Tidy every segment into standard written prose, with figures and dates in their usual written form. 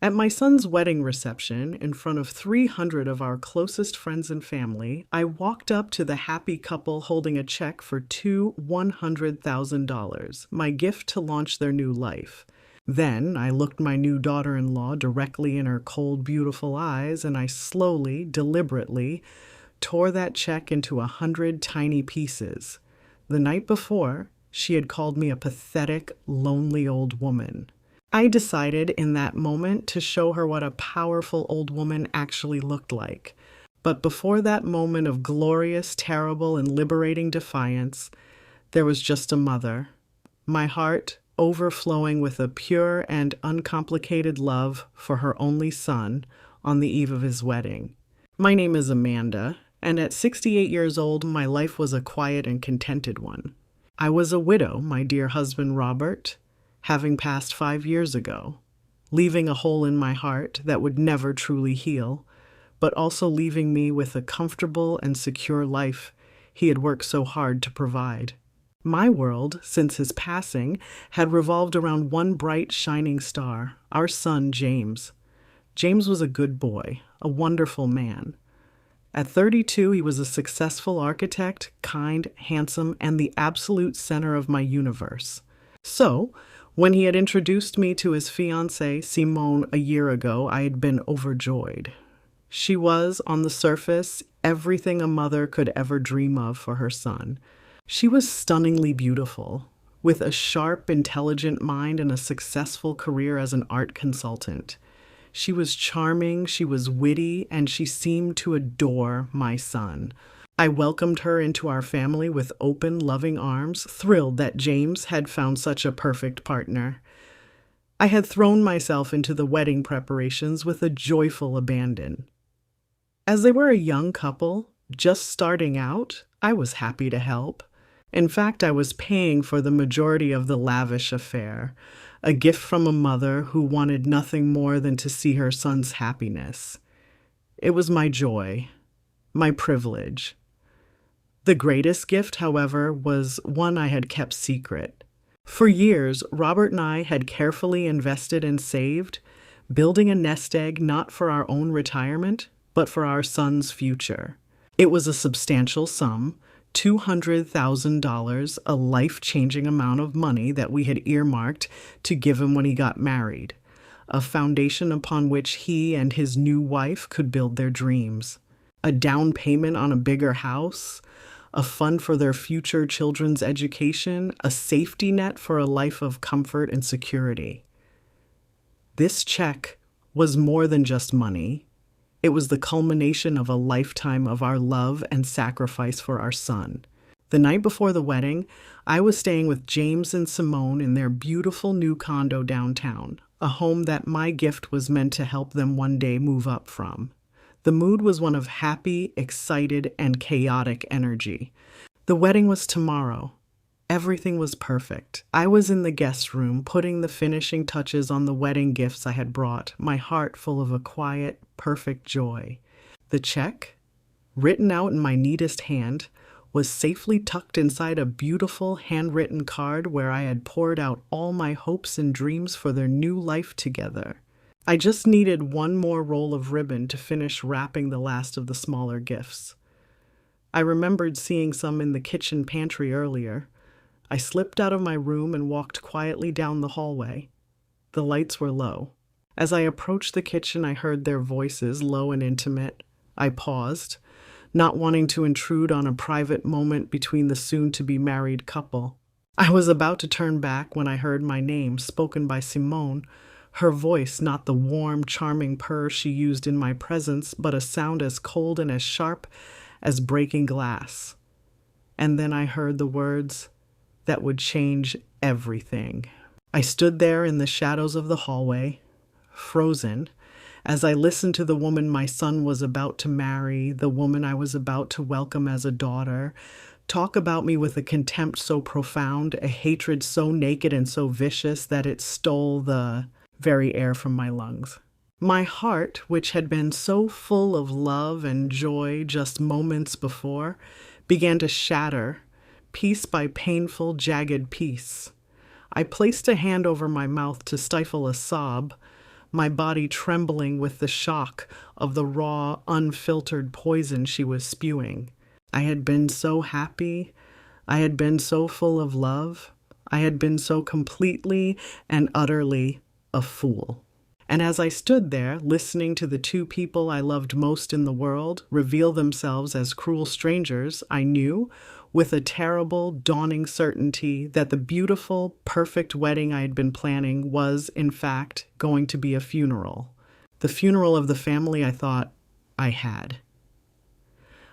At my son's wedding reception, in front of 300 of our closest friends and family, I walked up to the happy couple holding a check for two $100,000, my gift to launch their new life. Then I looked my new daughter in law directly in her cold, beautiful eyes, and I slowly, deliberately, tore that check into 100 tiny pieces. The night before, she had called me a pathetic, lonely old woman. I decided in that moment to show her what a powerful old woman actually looked like. But before that moment of glorious, terrible, and liberating defiance, there was just a mother. My heart overflowing with a pure and uncomplicated love for her only son on the eve of his wedding. My name is Amanda, and at 68 years old, my life was a quiet and contented one. I was a widow, my dear husband Robert, having passed 5 years ago, leaving a hole in my heart that would never truly heal, but also leaving me with a comfortable and secure life he had worked so hard to provide. My world, since his passing, had revolved around one bright, shining star, our son, James. James was a good boy, a wonderful man. At 32, he was a successful architect, kind, handsome, and the absolute center of my universe. So, when he had introduced me to his fiancée, Simone, a year ago, I had been overjoyed. She was, on the surface, everything a mother could ever dream of for her son. She was stunningly beautiful, with a sharp, intelligent mind and a successful career as an art consultant. She was charming, she was witty, and she seemed to adore my son. I welcomed her into our family with open, loving arms, thrilled that James had found such a perfect partner. I had thrown myself into the wedding preparations with a joyful abandon. As they were a young couple, just starting out, I was happy to help. In fact, I was paying for the majority of the lavish affair, a gift from a mother who wanted nothing more than to see her son's happiness. It was my joy, my privilege. The greatest gift, however, was one I had kept secret. For years, Robert and I had carefully invested and saved, building a nest egg not for our own retirement, but for our son's future. It was a substantial sum, $200,000, a life-changing amount of money that we had earmarked to give him when he got married, a foundation upon which he and his new wife could build their dreams, a down payment on a bigger house, a fund for their future children's education, a safety net for a life of comfort and security. This check was more than just money. It was the culmination of a lifetime of our love and sacrifice for our son. The night before the wedding, I was staying with James and Simone in their beautiful new condo downtown, a home that my gift was meant to help them one day move up from. The mood was one of happy, excited, and chaotic energy. The wedding was tomorrow. Everything was perfect. I was in the guest room, putting the finishing touches on the wedding gifts I had brought, my heart full of a quiet, perfect joy. The check, written out in my neatest hand, was safely tucked inside a beautiful handwritten card where I had poured out all my hopes and dreams for their new life together. I just needed one more roll of ribbon to finish wrapping the last of the smaller gifts. I remembered seeing some in the kitchen pantry earlier. I slipped out of my room and walked quietly down the hallway. The lights were low. As I approached the kitchen, I heard their voices, low and intimate. I paused, not wanting to intrude on a private moment between the soon-to-be married couple. I was about to turn back when I heard my name spoken by Simone, her voice not the warm, charming purr she used in my presence, but a sound as cold and as sharp as breaking glass. And then I heard the words that would change everything. I stood there in the shadows of the hallway, frozen, as I listened to the woman my son was about to marry, the woman I was about to welcome as a daughter, talk about me with a contempt so profound, a hatred so naked and so vicious that it stole the very air from my lungs. My heart, which had been so full of love and joy just moments before, began to shatter, piece by painful, jagged piece. I placed a hand over my mouth to stifle a sob, my body trembling with the shock of the raw, unfiltered poison she was spewing. I had been so happy. I had been so full of love. I had been so completely and utterly a fool. And as I stood there, listening to the two people I loved most in the world reveal themselves as cruel strangers, I knew, with a terrible, dawning certainty, that the beautiful, perfect wedding I had been planning was, in fact, going to be a funeral. The funeral of the family I thought I had.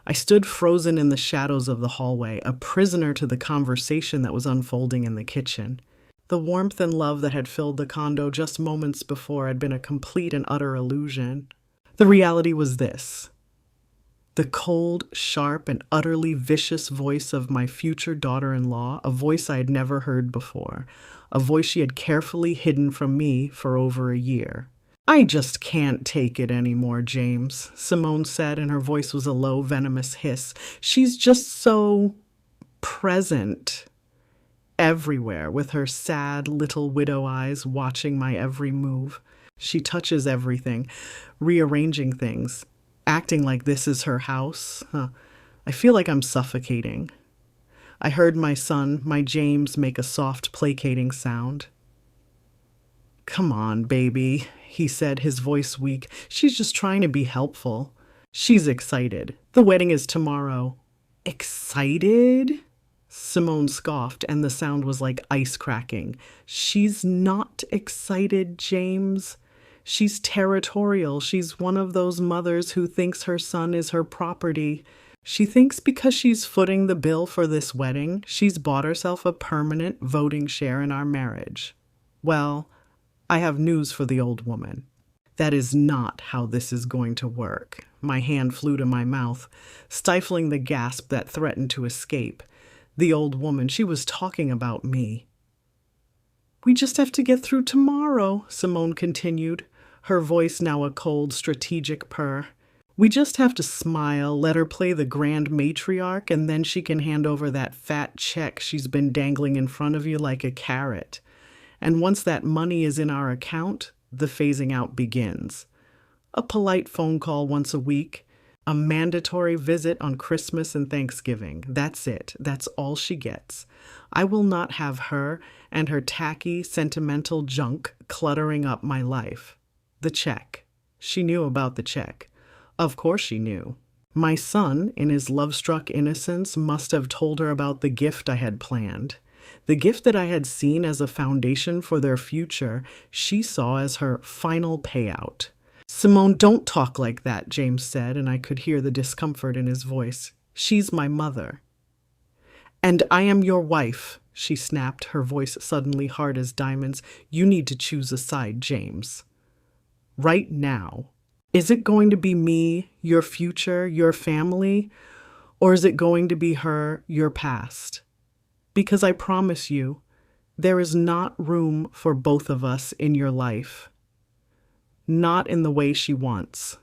I stood frozen in the shadows of the hallway, a prisoner to the conversation that was unfolding in the kitchen. The warmth and love that had filled the condo just moments before had been a complete and utter illusion. The reality was this. The cold, sharp, and utterly vicious voice of my future daughter-in-law, a voice I had never heard before, a voice she had carefully hidden from me for over a year. "I just can't take it anymore, James," Simone said, and her voice was a low, venomous hiss. "She's just so present. Everywhere, with her sad little widow eyes watching my every move. She touches everything, rearranging things, acting like this is her house. I feel like I'm suffocating." I heard my son, my James, make a soft, placating sound. "Come on, baby," he said, his voice weak. "She's just trying to be helpful. She's excited. The wedding is tomorrow." "Excited?" Simone scoffed, and the sound was like ice cracking. "She's not excited, James. She's territorial. She's one of those mothers who thinks her son is her property. She thinks because she's footing the bill for this wedding, she's bought herself a permanent voting share in our marriage. Well, I have news for the old woman. That is not how this is going to work." My hand flew to my mouth, stifling the gasp that threatened to escape. The old woman, she was talking about me. "We just have to get through tomorrow," Simone continued, her voice now a cold, strategic purr. "We just have to smile, let her play the grand matriarch, and then she can hand over that fat check she's been dangling in front of you like a carrot. And once that money is in our account, the phasing out begins. A polite phone call once a week, a mandatory visit on Christmas and Thanksgiving. That's it. That's all she gets. I will not have her and her tacky, sentimental junk cluttering up my life. The check. She knew about the check. Of course she knew. My son, in his love-struck innocence, must have told her about the gift I had planned. The gift that I had seen as a foundation for their future, she saw as her final payout. "Simone, don't talk like that," James said, and I could hear the discomfort in his voice. "She's my mother." "And I am your wife," she snapped, her voice suddenly hard as diamonds. "You need to choose a side, James. Right now. Is it going to be me, your future, your family? Or is it going to be her, your past? Because I promise you, there is not room for both of us in your life. Not in the way she wants."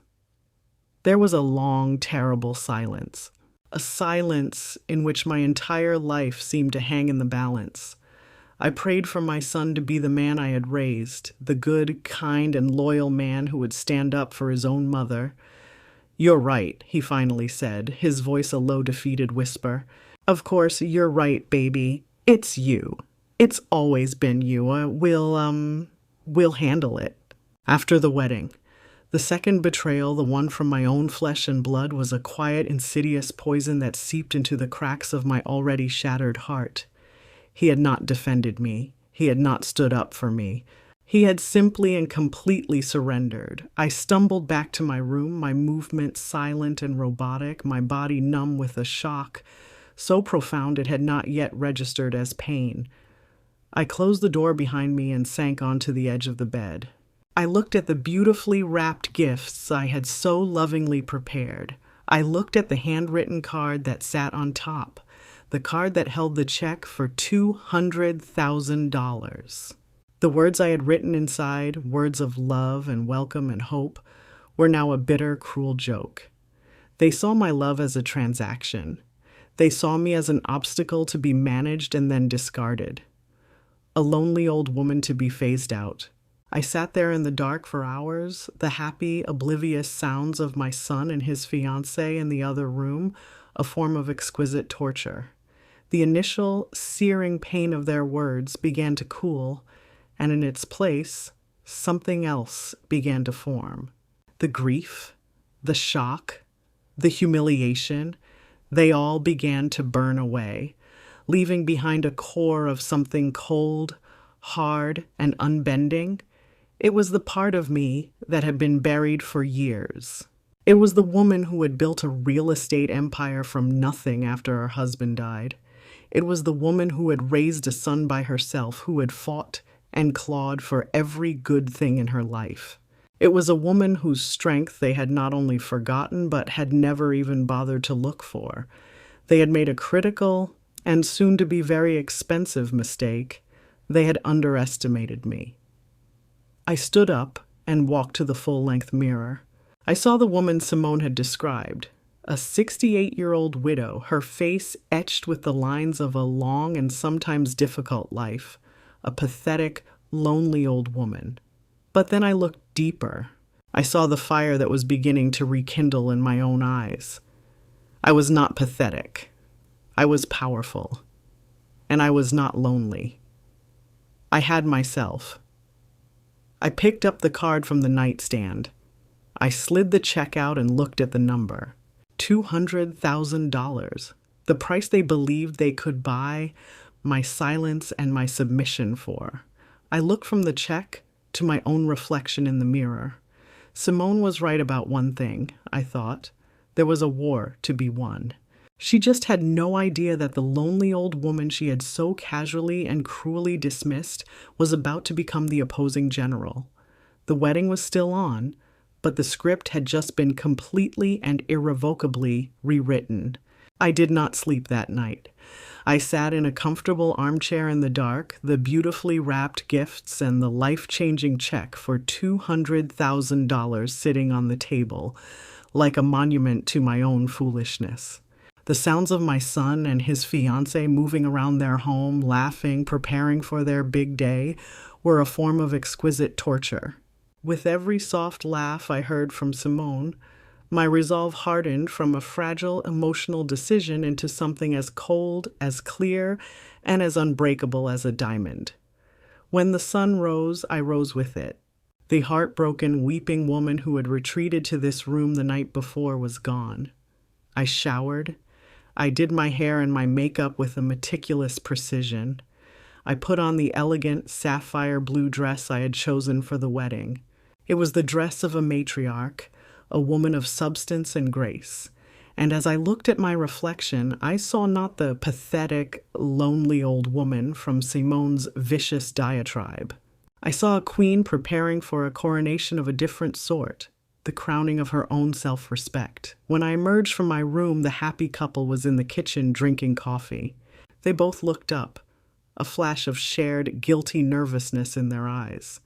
There was a long, terrible silence. A silence in which my entire life seemed to hang in the balance. I prayed for my son to be the man I had raised, the good, kind, and loyal man who would stand up for his own mother. "You're right," he finally said, his voice a low, defeated whisper. "Of course, you're right, baby. It's you. It's always been you. We'll handle it." After the wedding, the second betrayal, the one from my own flesh and blood, was a quiet, insidious poison that seeped into the cracks of my already shattered heart. He had not defended me. He had not stood up for me. He had simply and completely surrendered. I stumbled back to my room, my movements silent and robotic, my body numb with a shock so profound it had not yet registered as pain. I closed the door behind me and sank onto the edge of the bed. I looked at the beautifully wrapped gifts I had so lovingly prepared. I looked at the handwritten card that sat on top, the card that held the check for $200,000. The words I had written inside, words of love and welcome and hope, were now a bitter, cruel joke. They saw my love as a transaction. They saw me as an obstacle to be managed and then discarded. A lonely old woman to be phased out. I sat there in the dark for hours, the happy, oblivious sounds of my son and his fiancée in the other room, a form of exquisite torture. The initial searing pain of their words began to cool, and in its place, something else began to form. The grief, the shock, the humiliation, they all began to burn away, leaving behind a core of something cold, hard, and unbending. It was the part of me that had been buried for years. It was the woman who had built a real estate empire from nothing after her husband died. It was the woman who had raised a son by herself, who had fought and clawed for every good thing in her life. It was a woman whose strength they had not only forgotten, but had never even bothered to look for. They had made a critical and soon to be very expensive mistake. They had underestimated me. I stood up and walked to the full-length mirror. I saw the woman Simone had described, a 68-year-old widow, her face etched with the lines of a long and sometimes difficult life, a pathetic, lonely old woman. But then I looked deeper. I saw the fire that was beginning to rekindle in my own eyes. I was not pathetic. I was powerful. And I was not lonely. I had myself. I picked up the card from the nightstand. I slid the check out and looked at the number. $200,000. The price they believed they could buy my silence and my submission for. I looked from the check to my own reflection in the mirror. Simone was right about one thing, I thought. There was a war to be won. She just had no idea that the lonely old woman she had so casually and cruelly dismissed was about to become the opposing general. The wedding was still on, but the script had just been completely and irrevocably rewritten. I did not sleep that night. I sat in a comfortable armchair in the dark, the beautifully wrapped gifts and the life-changing check for $200,000 sitting on the table, like a monument to my own foolishness. The sounds of my son and his fiancée moving around their home, laughing, preparing for their big day, were a form of exquisite torture. With every soft laugh I heard from Simone, my resolve hardened from a fragile emotional decision into something as cold, as clear, and as unbreakable as a diamond. When the sun rose, I rose with it. The heartbroken, weeping woman who had retreated to this room the night before was gone. I showered. I did my hair and my makeup with a meticulous precision. I put on the elegant sapphire blue dress I had chosen for the wedding. It was the dress of a matriarch, a woman of substance and grace. And as I looked at my reflection, I saw not the pathetic, lonely old woman from Simone's vicious diatribe. I saw a queen preparing for a coronation of a different sort, the crowning of her own self-respect. When I emerged from my room, the happy couple was in the kitchen drinking coffee. They both looked up, a flash of shared, guilty nervousness in their eyes.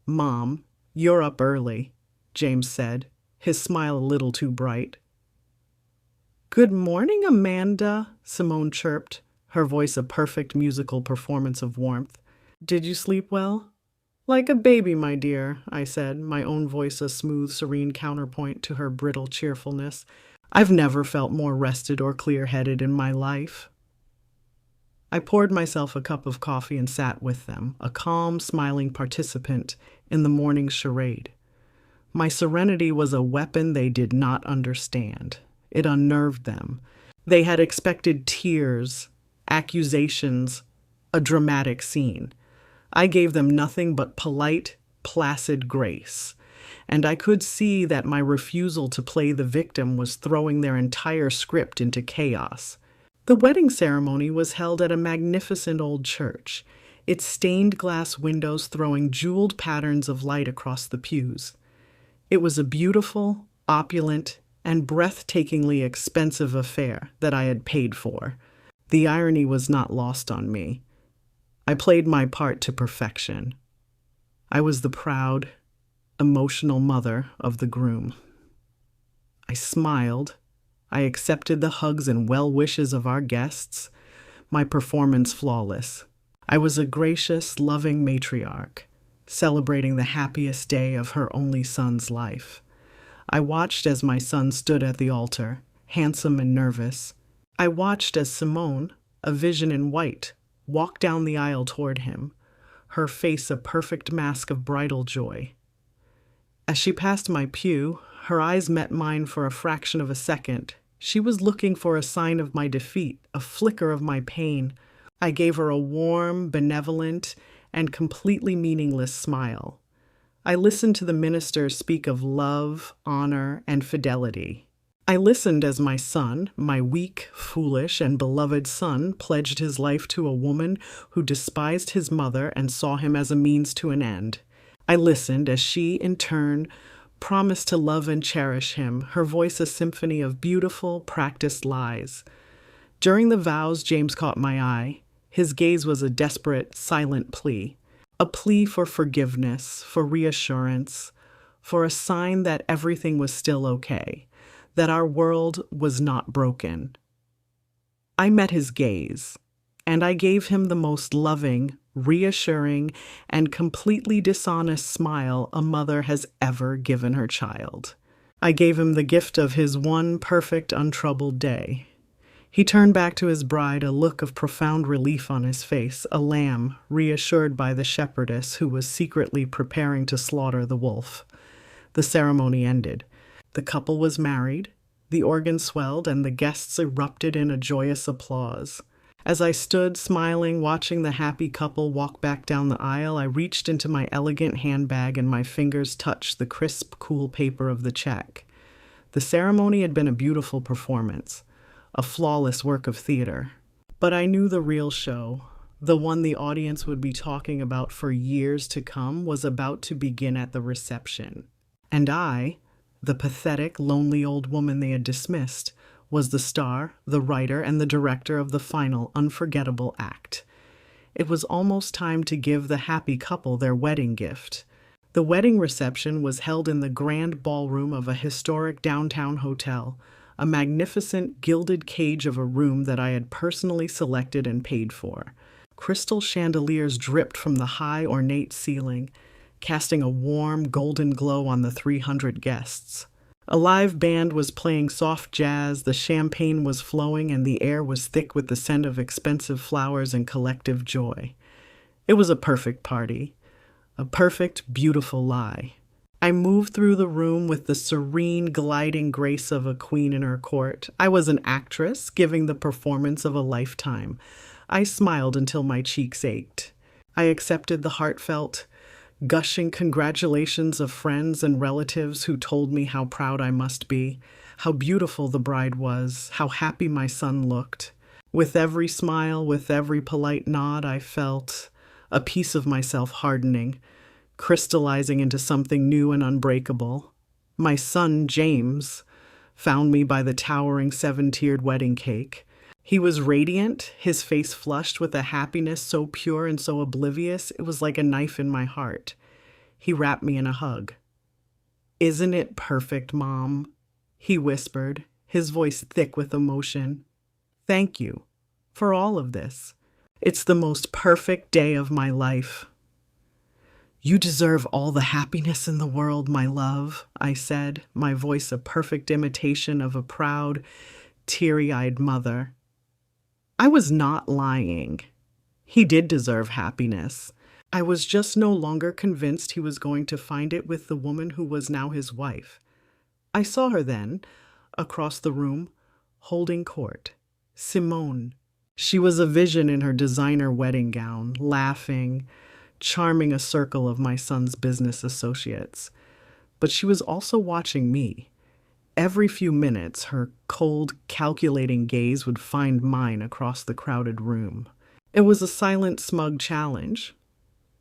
"Mom, you're up early," James said, his smile a little too bright. "Good morning, Amanda," Simone chirped, her voice a perfect musical performance of warmth. "Did you sleep well?" "Like a baby, my dear," I said, my own voice a smooth, serene counterpoint to her brittle cheerfulness. "I've never felt more rested or clear-headed in my life." I poured myself a cup of coffee and sat with them, a calm, smiling participant in the morning's charade. My serenity was a weapon they did not understand. It unnerved them. They had expected tears, accusations, a dramatic scene. I gave them nothing but polite, placid grace, and I could see that my refusal to play the victim was throwing their entire script into chaos. The wedding ceremony was held at a magnificent old church, its stained glass windows throwing jeweled patterns of light across the pews. It was a beautiful, opulent, and breathtakingly expensive affair that I had paid for. The irony was not lost on me. I played my part to perfection. I was the proud, emotional mother of the groom. I smiled. I accepted the hugs and well wishes of our guests, my performance flawless. I was a gracious, loving matriarch, celebrating the happiest day of her only son's life. I watched as my son stood at the altar, handsome and nervous. I watched as Simone, a vision in white, walked down the aisle toward him, her face a perfect mask of bridal joy. As she passed my pew, her eyes met mine for a fraction of a second. She was looking for a sign of my defeat, a flicker of my pain. I gave her a warm, benevolent, and completely meaningless smile. I listened to the minister speak of love, honor, and fidelity. I listened as my son, my weak, foolish, and beloved son, pledged his life to a woman who despised his mother and saw him as a means to an end. I listened as she, in turn, promised to love and cherish him, her voice a symphony of beautiful, practiced lies. During the vows, James caught my eye. His gaze was a desperate, silent plea. A plea for forgiveness, for reassurance, for a sign that everything was still okay, that our world was not broken. I met his gaze, and I gave him the most loving, reassuring, and completely dishonest smile a mother has ever given her child. I gave him the gift of his one perfect, untroubled day. He turned back to his bride, a look of profound relief on his face, a lamb reassured by the shepherdess who was secretly preparing to slaughter the wolf. The ceremony ended. The couple was married, the organ swelled, and the guests erupted in a joyous applause. As I stood, smiling, watching the happy couple walk back down the aisle, I reached into my elegant handbag and my fingers touched the crisp, cool paper of the check. The ceremony had been a beautiful performance, a flawless work of theater. But I knew the real show, the one the audience would be talking about for years to come, was about to begin at the reception. And I, the pathetic, lonely old woman they had dismissed, was the star, the writer, and the director of the final, unforgettable act. It was almost time to give the happy couple their wedding gift. The wedding reception was held in the grand ballroom of a historic downtown hotel, a magnificent gilded cage of a room that I had personally selected and paid for. Crystal chandeliers dripped from the high, ornate ceiling, casting a warm, golden glow on the 300 guests. A live band was playing soft jazz, the champagne was flowing, and the air was thick with the scent of expensive flowers and collective joy. It was a perfect party, a perfect, beautiful lie. I moved through the room with the serene, gliding grace of a queen in her court. I was an actress, giving the performance of a lifetime. I smiled until my cheeks ached. I accepted the heartfelt, gushing congratulations of friends and relatives who told me how proud I must be, how beautiful the bride was, how happy my son looked. With every smile, with every polite nod, I felt a piece of myself hardening, crystallizing into something new and unbreakable. My son, James, found me by the towering 7-tiered wedding cake. He was radiant, his face flushed with a happiness so pure and so oblivious, it was like a knife in my heart. He wrapped me in a hug. "Isn't it perfect, Mom?" he whispered, his voice thick with emotion. "Thank you for all of this. It's the most perfect day of my life." "You deserve all the happiness in the world, my love," I said, my voice a perfect imitation of a proud, teary-eyed mother. I was not lying. He did deserve happiness. I was just no longer convinced he was going to find it with the woman who was now his wife. I saw her then, across the room, holding court. Simone. She was a vision in her designer wedding gown, laughing, charming a circle of my son's business associates. But she was also watching me. Every few minutes, her cold, calculating gaze would find mine across the crowded room. It was a silent, smug challenge.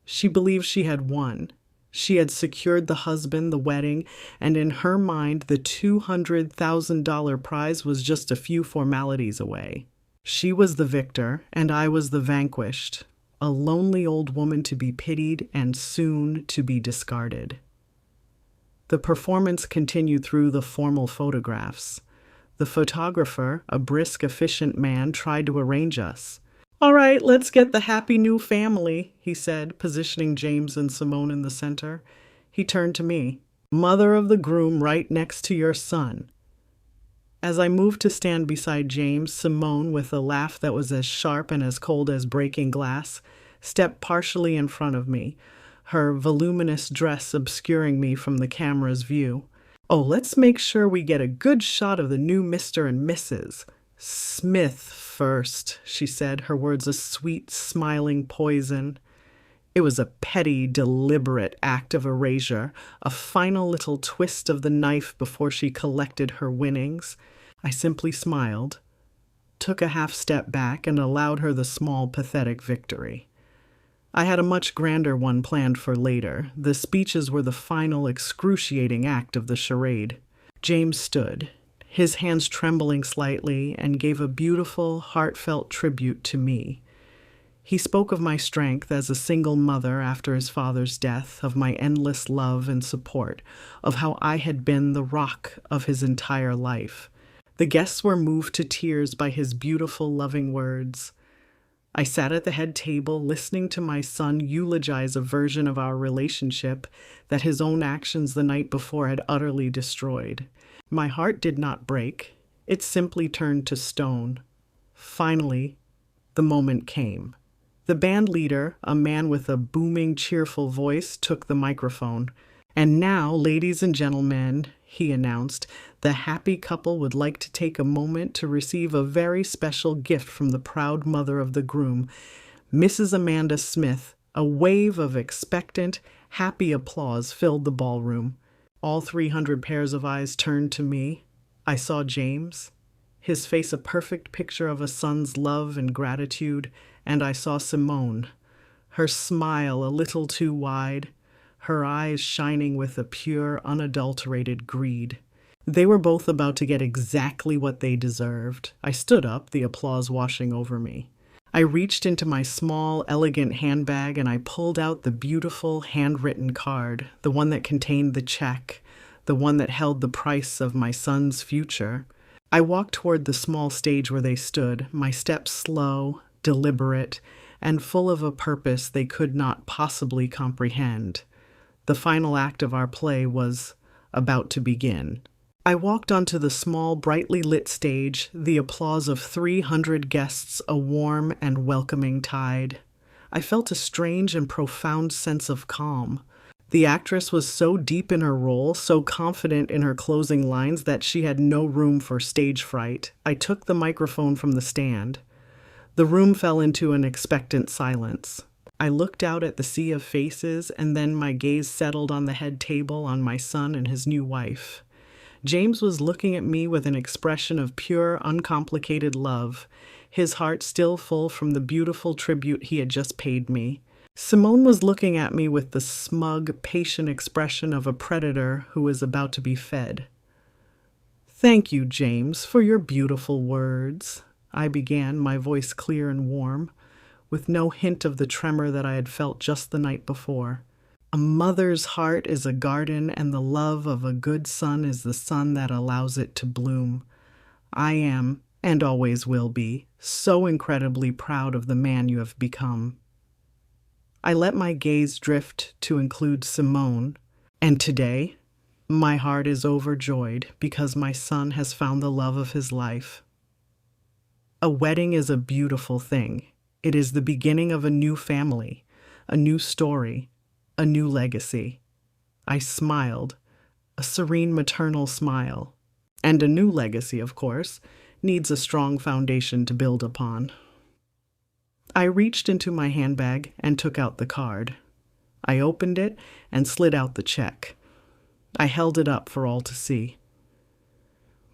She believed she had won. She had secured the husband, the wedding, and in her mind, the $200,000 prize was just a few formalities away. She was the victor, and I was the vanquished, a lonely old woman to be pitied and soon to be discarded. The performance continued through the formal photographs. The photographer, a brisk, efficient man, tried to arrange us. All right, let's get the happy new family, he said, positioning James and Simone in the center. He turned to me. Mother of the groom right next to your son. As I moved to stand beside James, Simone, with a laugh that was as sharp and as cold as breaking glass, stepped partially in front of me, her voluminous dress obscuring me from the camera's view. Oh, let's make sure we get a good shot of the new Mr. and Mrs. Smith first, she said, her words a sweet, smiling poison. It was a petty, deliberate act of erasure, a final little twist of the knife before she collected her winnings. I simply smiled, took a half step back, and allowed her the small, pathetic victory. I had a much grander one planned for later. The speeches were the final, excruciating act of the charade. James stood, his hands trembling slightly, and gave a beautiful, heartfelt tribute to me. He spoke of my strength as a single mother after his father's death, of my endless love and support, of how I had been the rock of his entire life. The guests were moved to tears by his beautiful, loving words. I sat at the head table listening to my son eulogize a version of our relationship that his own actions the night before had utterly destroyed. My heart did not break. It simply turned to stone. Finally, the moment came. The band leader, a man with a booming, cheerful voice, took the microphone. And now, ladies and gentlemen, he announced, the happy couple would like to take a moment to receive a very special gift from the proud mother of the groom, Mrs. Amanda Smith. A wave of expectant, happy applause filled the ballroom. All 300 pairs of eyes turned to me. I saw James, his face a perfect picture of a son's love and gratitude, and I saw Simone, her smile a little too wide, her eyes shining with a pure, unadulterated greed. They were both about to get exactly what they deserved. I stood up, the applause washing over me. I reached into my small, elegant handbag and I pulled out the beautiful, handwritten card, the one that contained the check, the one that held the price of my son's future. I walked toward the small stage where they stood, my steps slow, deliberate, and full of a purpose they could not possibly comprehend. The final act of our play was about to begin. I walked onto the small, brightly lit stage, the applause of 300 guests a warm and welcoming tide. I felt a strange and profound sense of calm. The actress was so deep in her role, so confident in her closing lines that she had no room for stage fright. I took the microphone from the stand. The room fell into an expectant silence. I looked out at the sea of faces, and then my gaze settled on the head table, on my son and his new wife. James was looking at me with an expression of pure, uncomplicated love, his heart still full from the beautiful tribute he had just paid me. Simone was looking at me with the smug, patient expression of a predator who is about to be fed. "Thank you, James, for your beautiful words," I began, my voice clear and warm, with no hint of the tremor that I had felt just the night before. "A mother's heart is a garden, and the love of a good son is the sun that allows it to bloom. I am, and always will be, so incredibly proud of the man you have become." I let my gaze drift to include Simone, and today, my heart is overjoyed because my son has found the love of his life. A wedding is a beautiful thing. It is the beginning of a new family, a new story, a new legacy. I smiled, a serene maternal smile. And a new legacy, of course, needs a strong foundation to build upon. I reached into my handbag and took out the card. I opened it and slid out the check. I held it up for all to see.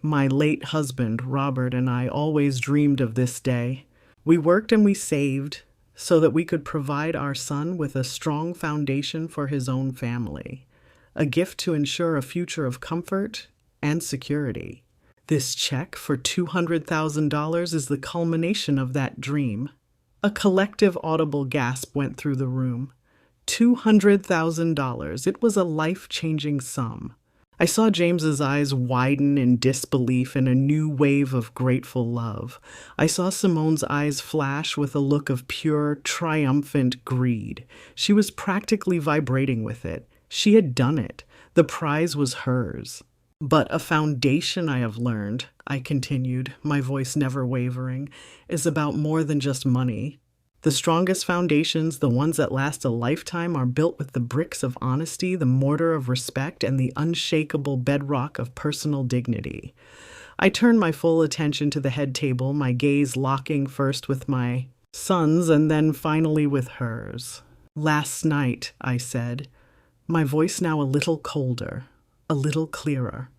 My late husband, Robert, and I always dreamed of this day. We worked and we saved so that we could provide our son with a strong foundation for his own family, a gift to ensure a future of comfort and security. This check for $200,000 is the culmination of that dream. A collective audible gasp went through the room. $200,000. It was a life-changing sum. I saw James's eyes widen in disbelief and a new wave of grateful love. I saw Simone's eyes flash with a look of pure, triumphant greed. She was practically vibrating with it. She had done it. The prize was hers. But a foundation, I have learned, I continued, my voice never wavering, is about more than just money. The strongest foundations, the ones that last a lifetime, are built with the bricks of honesty, the mortar of respect, and the unshakable bedrock of personal dignity. I turned my full attention to the head table, my gaze locking first with my son's and then finally with hers. Last night, I said, my voice now a little colder, a little clearer.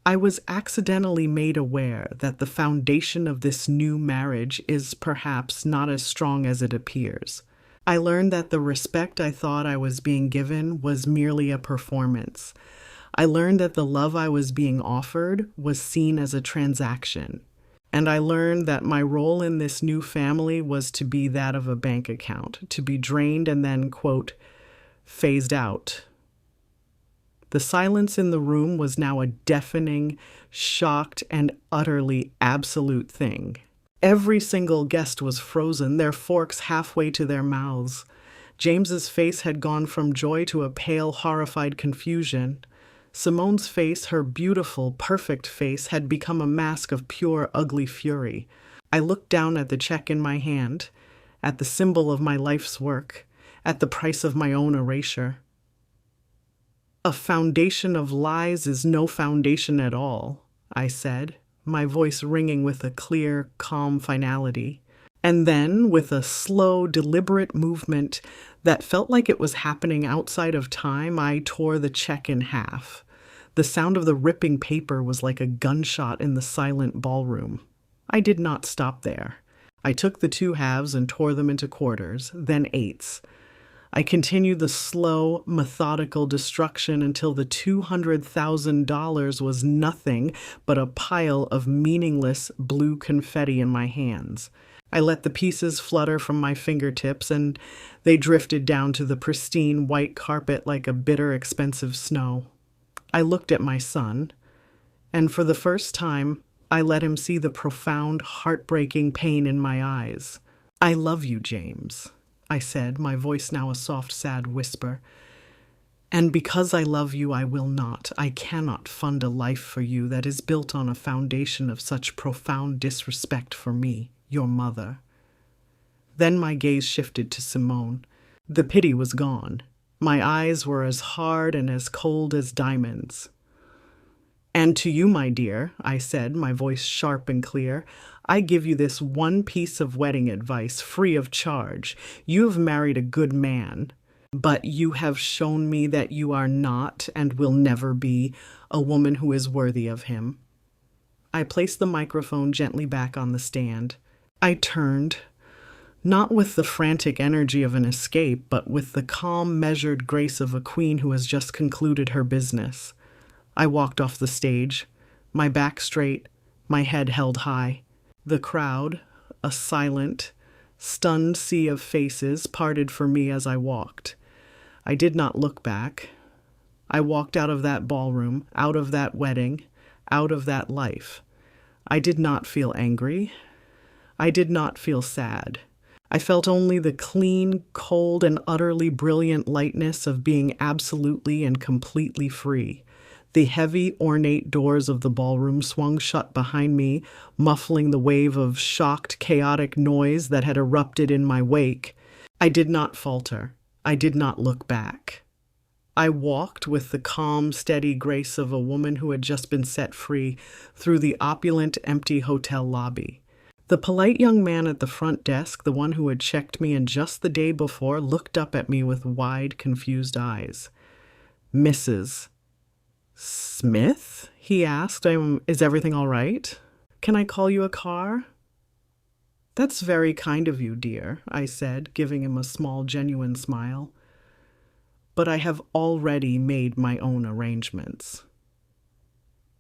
I was accidentally made aware that the foundation of this new marriage is perhaps not as strong as it appears. I learned that the respect I thought I was being given was merely a performance. I learned that the love I was being offered was seen as a transaction. And I learned that my role in this new family was to be that of a bank account, to be drained and then, quote, phased out. The silence in the room was now a deafening, shocked, and utterly absolute thing. Every single guest was frozen, their forks halfway to their mouths. James's face had gone from joy to a pale, horrified confusion. Simone's face, her beautiful, perfect face, had become a mask of pure, ugly fury. I looked down at the check in my hand, at the symbol of my life's work, at the price of my own erasure. A foundation of lies is no foundation at all, I said, my voice ringing with a clear, calm finality. And then, with a slow, deliberate movement that felt like it was happening outside of time, I tore the check in half. The sound of the ripping paper was like a gunshot in the silent ballroom. I did not stop there. I took the two halves and tore them into quarters, then eighths. I continued the slow, methodical destruction until the $200,000 was nothing but a pile of meaningless blue confetti in my hands. I let the pieces flutter from my fingertips, and they drifted down to the pristine white carpet like a bitter, expensive snow. I looked at my son, and for the first time, I let him see the profound, heartbreaking pain in my eyes. I love you, James, I said, my voice now a soft, sad whisper. And because I love you, I cannot fund a life for you that is built on a foundation of such profound disrespect for me, your mother. Then my gaze shifted to Simone. The pity was gone. My eyes were as hard and as cold as diamonds. And to you, my dear, I said, my voice sharp and clear, I give you this one piece of wedding advice, free of charge. You have married a good man, but you have shown me that you are not and will never be a woman who is worthy of him. I placed the microphone gently back on the stand. I turned, not with the frantic energy of an escape, but with the calm, measured grace of a queen who has just concluded her business. I walked off the stage, my back straight, my head held high. The crowd, a silent, stunned sea of faces, parted for me as I walked. I did not look back. I walked out of that ballroom, out of that wedding, out of that life. I did not feel angry. I did not feel sad. I felt only the clean, cold, and utterly brilliant lightness of being absolutely and completely free. The heavy, ornate doors of the ballroom swung shut behind me, muffling the wave of shocked, chaotic noise that had erupted in my wake. I did not falter. I did not look back. I walked with the calm, steady grace of a woman who had just been set free through the opulent, empty hotel lobby. The polite young man at the front desk, the one who had checked me in just the day before, looked up at me with wide, confused eyes. Mrs. Smith? He asked. Is everything all right? Can I call you a car? That's very kind of you, dear, I said, giving him a small, genuine smile. But I have already made my own arrangements.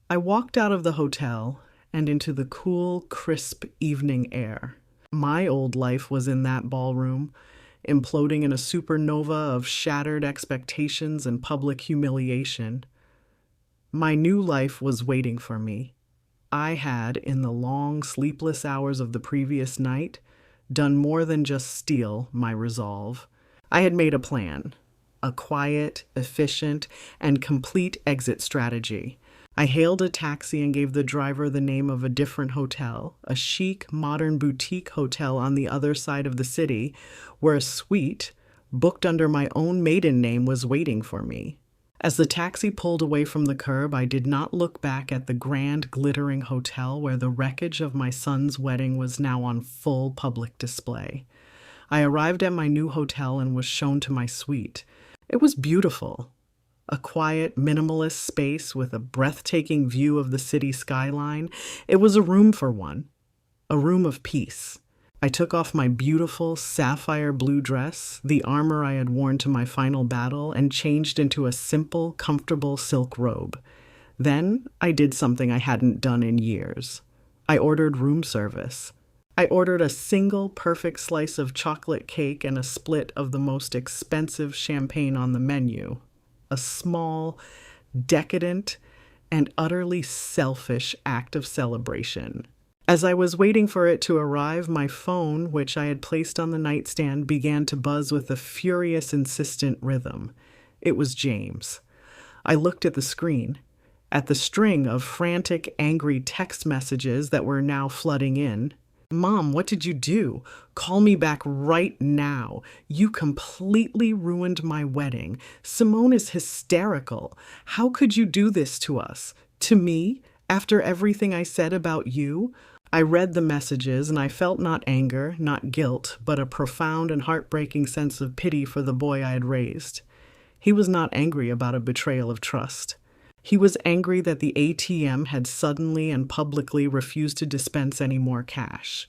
I walked out of the hotel and into the cool, crisp evening air. My old life was in that ballroom, imploding in a supernova of shattered expectations and public humiliation. My new life was waiting for me. I had, in the long, sleepless hours of the previous night, done more than just steel my resolve. I had made a plan, a quiet, efficient, and complete exit strategy. I hailed a taxi and gave the driver the name of a different hotel, a chic, modern boutique hotel on the other side of the city, where a suite, booked under my own maiden name, was waiting for me. As the taxi pulled away from the curb, I did not look back at the grand, glittering hotel where the wreckage of my son's wedding was now on full public display. I arrived at my new hotel and was shown to my suite. It was beautiful. A quiet, minimalist space with a breathtaking view of the city skyline. It was a room for one, a room of peace. I took off my beautiful sapphire blue dress, the armor I had worn to my final battle, and changed into a simple, comfortable silk robe. Then I did something I hadn't done in years. I ordered room service. I ordered a single perfect slice of chocolate cake and a split of the most expensive champagne on the menu. A small, decadent, and utterly selfish act of celebration. As I was waiting for it to arrive, my phone, which I had placed on the nightstand, began to buzz with a furious, insistent rhythm. It was James. I looked at the screen, at the string of frantic, angry text messages that were now flooding in. "Mom, what did you do? Call me back right now. You completely ruined my wedding. Simone is hysterical. How could you do this to us? To me? After everything I said about you?" I read the messages and I felt not anger, not guilt, but a profound and heartbreaking sense of pity for the boy I had raised. He was not angry about a betrayal of trust. He was angry that the ATM had suddenly and publicly refused to dispense any more cash.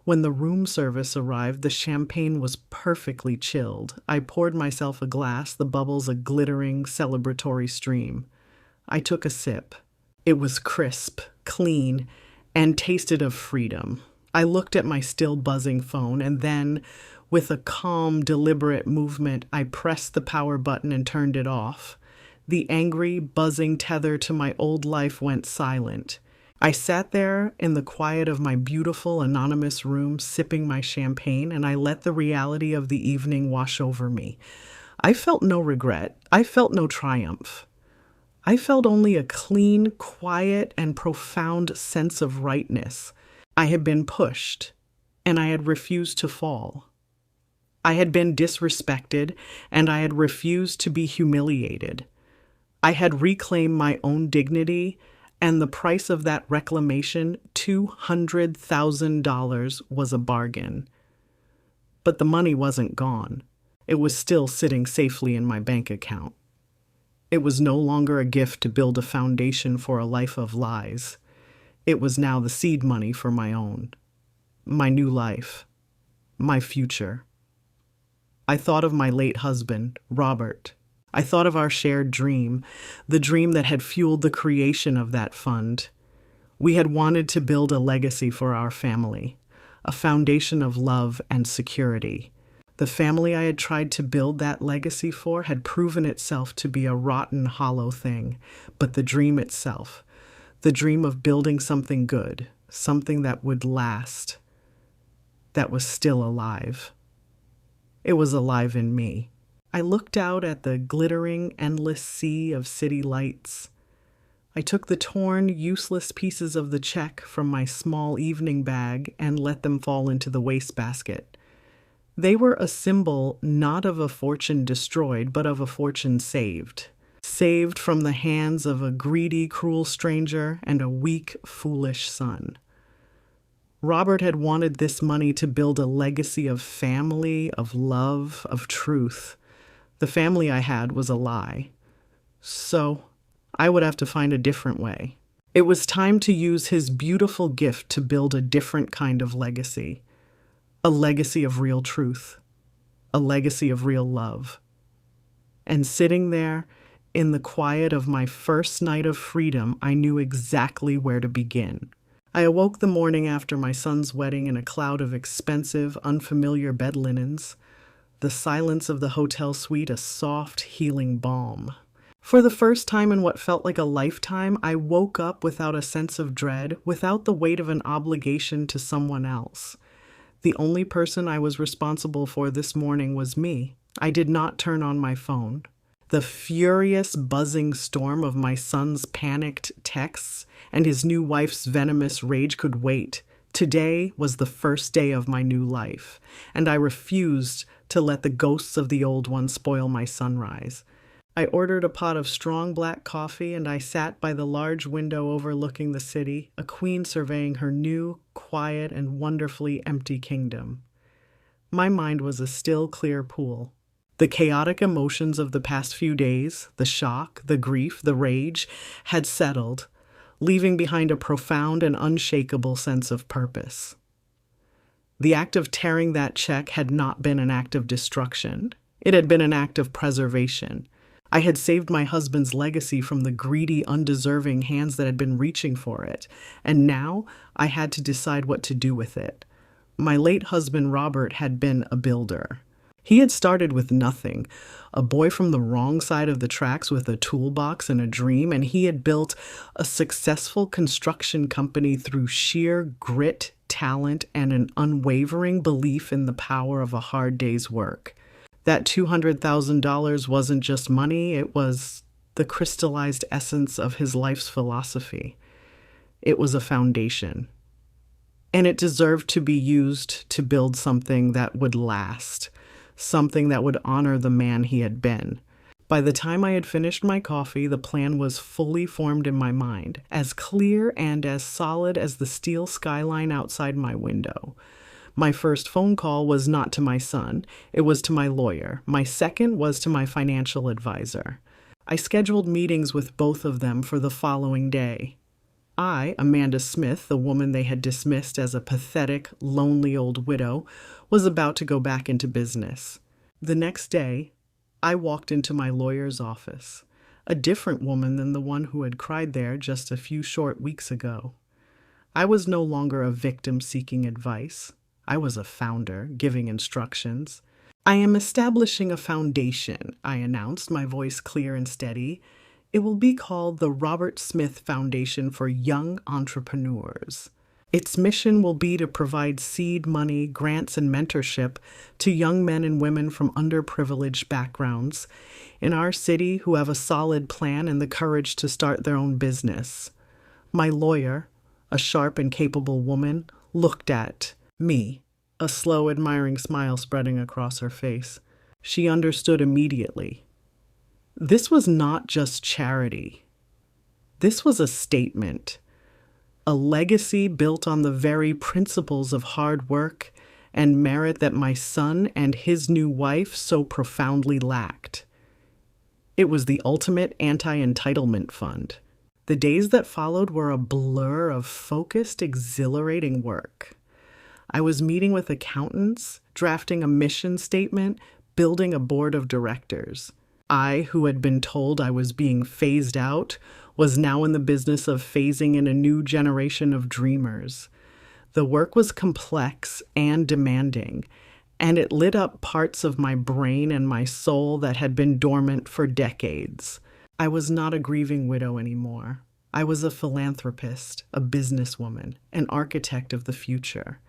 When the room service arrived, the champagne was perfectly chilled. I poured myself a glass, the bubbles a glittering, celebratory stream. I took a sip. It was crisp, clean, and tasted of freedom. I looked at my still buzzing phone, and then, with a calm, deliberate movement, I pressed the power button and turned it off. The angry, buzzing tether to my old life went silent. I sat there in the quiet of my beautiful, anonymous room, sipping my champagne, and I let the reality of the evening wash over me. I felt no regret. I felt no triumph. I felt only a clean, quiet, and profound sense of rightness. I had been pushed, and I had refused to fall. I had been disrespected, and I had refused to be humiliated. I had reclaimed my own dignity, and the price of that reclamation, $200,000, was a bargain. But the money wasn't gone. It was still sitting safely in my bank account. It was no longer a gift to build a foundation for a life of lies. It was now the seed money for my own, my new life, my future. I thought of my late husband, Robert. I thought of our shared dream, the dream that had fueled the creation of that fund. We had wanted to build a legacy for our family, a foundation of love and security. The family I had tried to build that legacy for had proven itself to be a rotten, hollow thing, but the dream itself, the dream of building something good, something that would last, that was still alive. It was alive in me. I looked out at the glittering, endless sea of city lights. I took the torn, useless pieces of the check from my small evening bag and let them fall into the wastebasket. They were a symbol not of a fortune destroyed, but of a fortune saved. Saved from the hands of a greedy, cruel stranger and a weak, foolish son. Robert had wanted this money to build a legacy of family, of love, of truth. The family I had was a lie. So I would have to find a different way. It was time to use his beautiful gift to build a different kind of legacy. A legacy of real truth. A legacy of real love. And sitting there, in the quiet of my first night of freedom, I knew exactly where to begin. I awoke the morning after my son's wedding in a cloud of expensive, unfamiliar bed linens. The silence of the hotel suite a soft, healing balm. For the first time in what felt like a lifetime, I woke up without a sense of dread, without the weight of an obligation to someone else. The only person I was responsible for this morning was me. I did not turn on my phone. The furious, buzzing storm of my son's panicked texts and his new wife's venomous rage could wait. Today was the first day of my new life, and I refused to let the ghosts of the old one spoil my sunrise. I ordered a pot of strong black coffee, and I sat by the large window overlooking the city, a queen surveying her new, quiet, and wonderfully empty kingdom. My mind was a still, clear pool. The chaotic emotions of the past few days, the shock, the grief, the rage, had settled, leaving behind a profound and unshakable sense of purpose. The act of tearing that check had not been an act of destruction. It had been an act of preservation. I had saved my husband's legacy from the greedy, undeserving hands that had been reaching for it, and now I had to decide what to do with it. My late husband, Robert, had been a builder. He had started with nothing, a boy from the wrong side of the tracks with a toolbox and a dream, and he had built a successful construction company through sheer grit, talent, and an unwavering belief in the power of a hard day's work. That $200,000 wasn't just money, it was the crystallized essence of his life's philosophy. It was a foundation. And it deserved to be used to build something that would last, something that would honor the man he had been. By the time I had finished my coffee, the plan was fully formed in my mind, as clear and as solid as the steel skyline outside my window. My first phone call was not to my son, it was to my lawyer. My second was to my financial advisor. I scheduled meetings with both of them for the following day. I, Amanda Smith, the woman they had dismissed as a pathetic, lonely old widow, was about to go back into business. The next day, I walked into my lawyer's office, a different woman than the one who had cried there just a few short weeks ago. I was no longer a victim seeking advice. I was a founder, giving instructions. I am establishing a foundation, I announced, my voice clear and steady. It will be called the Robert Smith Foundation for Young Entrepreneurs. Its mission will be to provide seed money, grants, and mentorship to young men and women from underprivileged backgrounds in our city who have a solid plan and the courage to start their own business. My lawyer, a sharp and capable woman, looked at me, a slow, admiring smile spreading across her face. She understood immediately. This was not just charity. This was a statement, a legacy built on the very principles of hard work and merit that my son and his new wife so profoundly lacked. It was the ultimate anti-entitlement fund. The days that followed were a blur of focused, exhilarating work. I was meeting with accountants, drafting a mission statement, building a board of directors. I, who had been told I was being phased out, was now in the business of phasing in a new generation of dreamers. The work was complex and demanding, and it lit up parts of my brain and my soul that had been dormant for decades. I was not a grieving widow anymore. I was a philanthropist, a businesswoman, an architect of the future.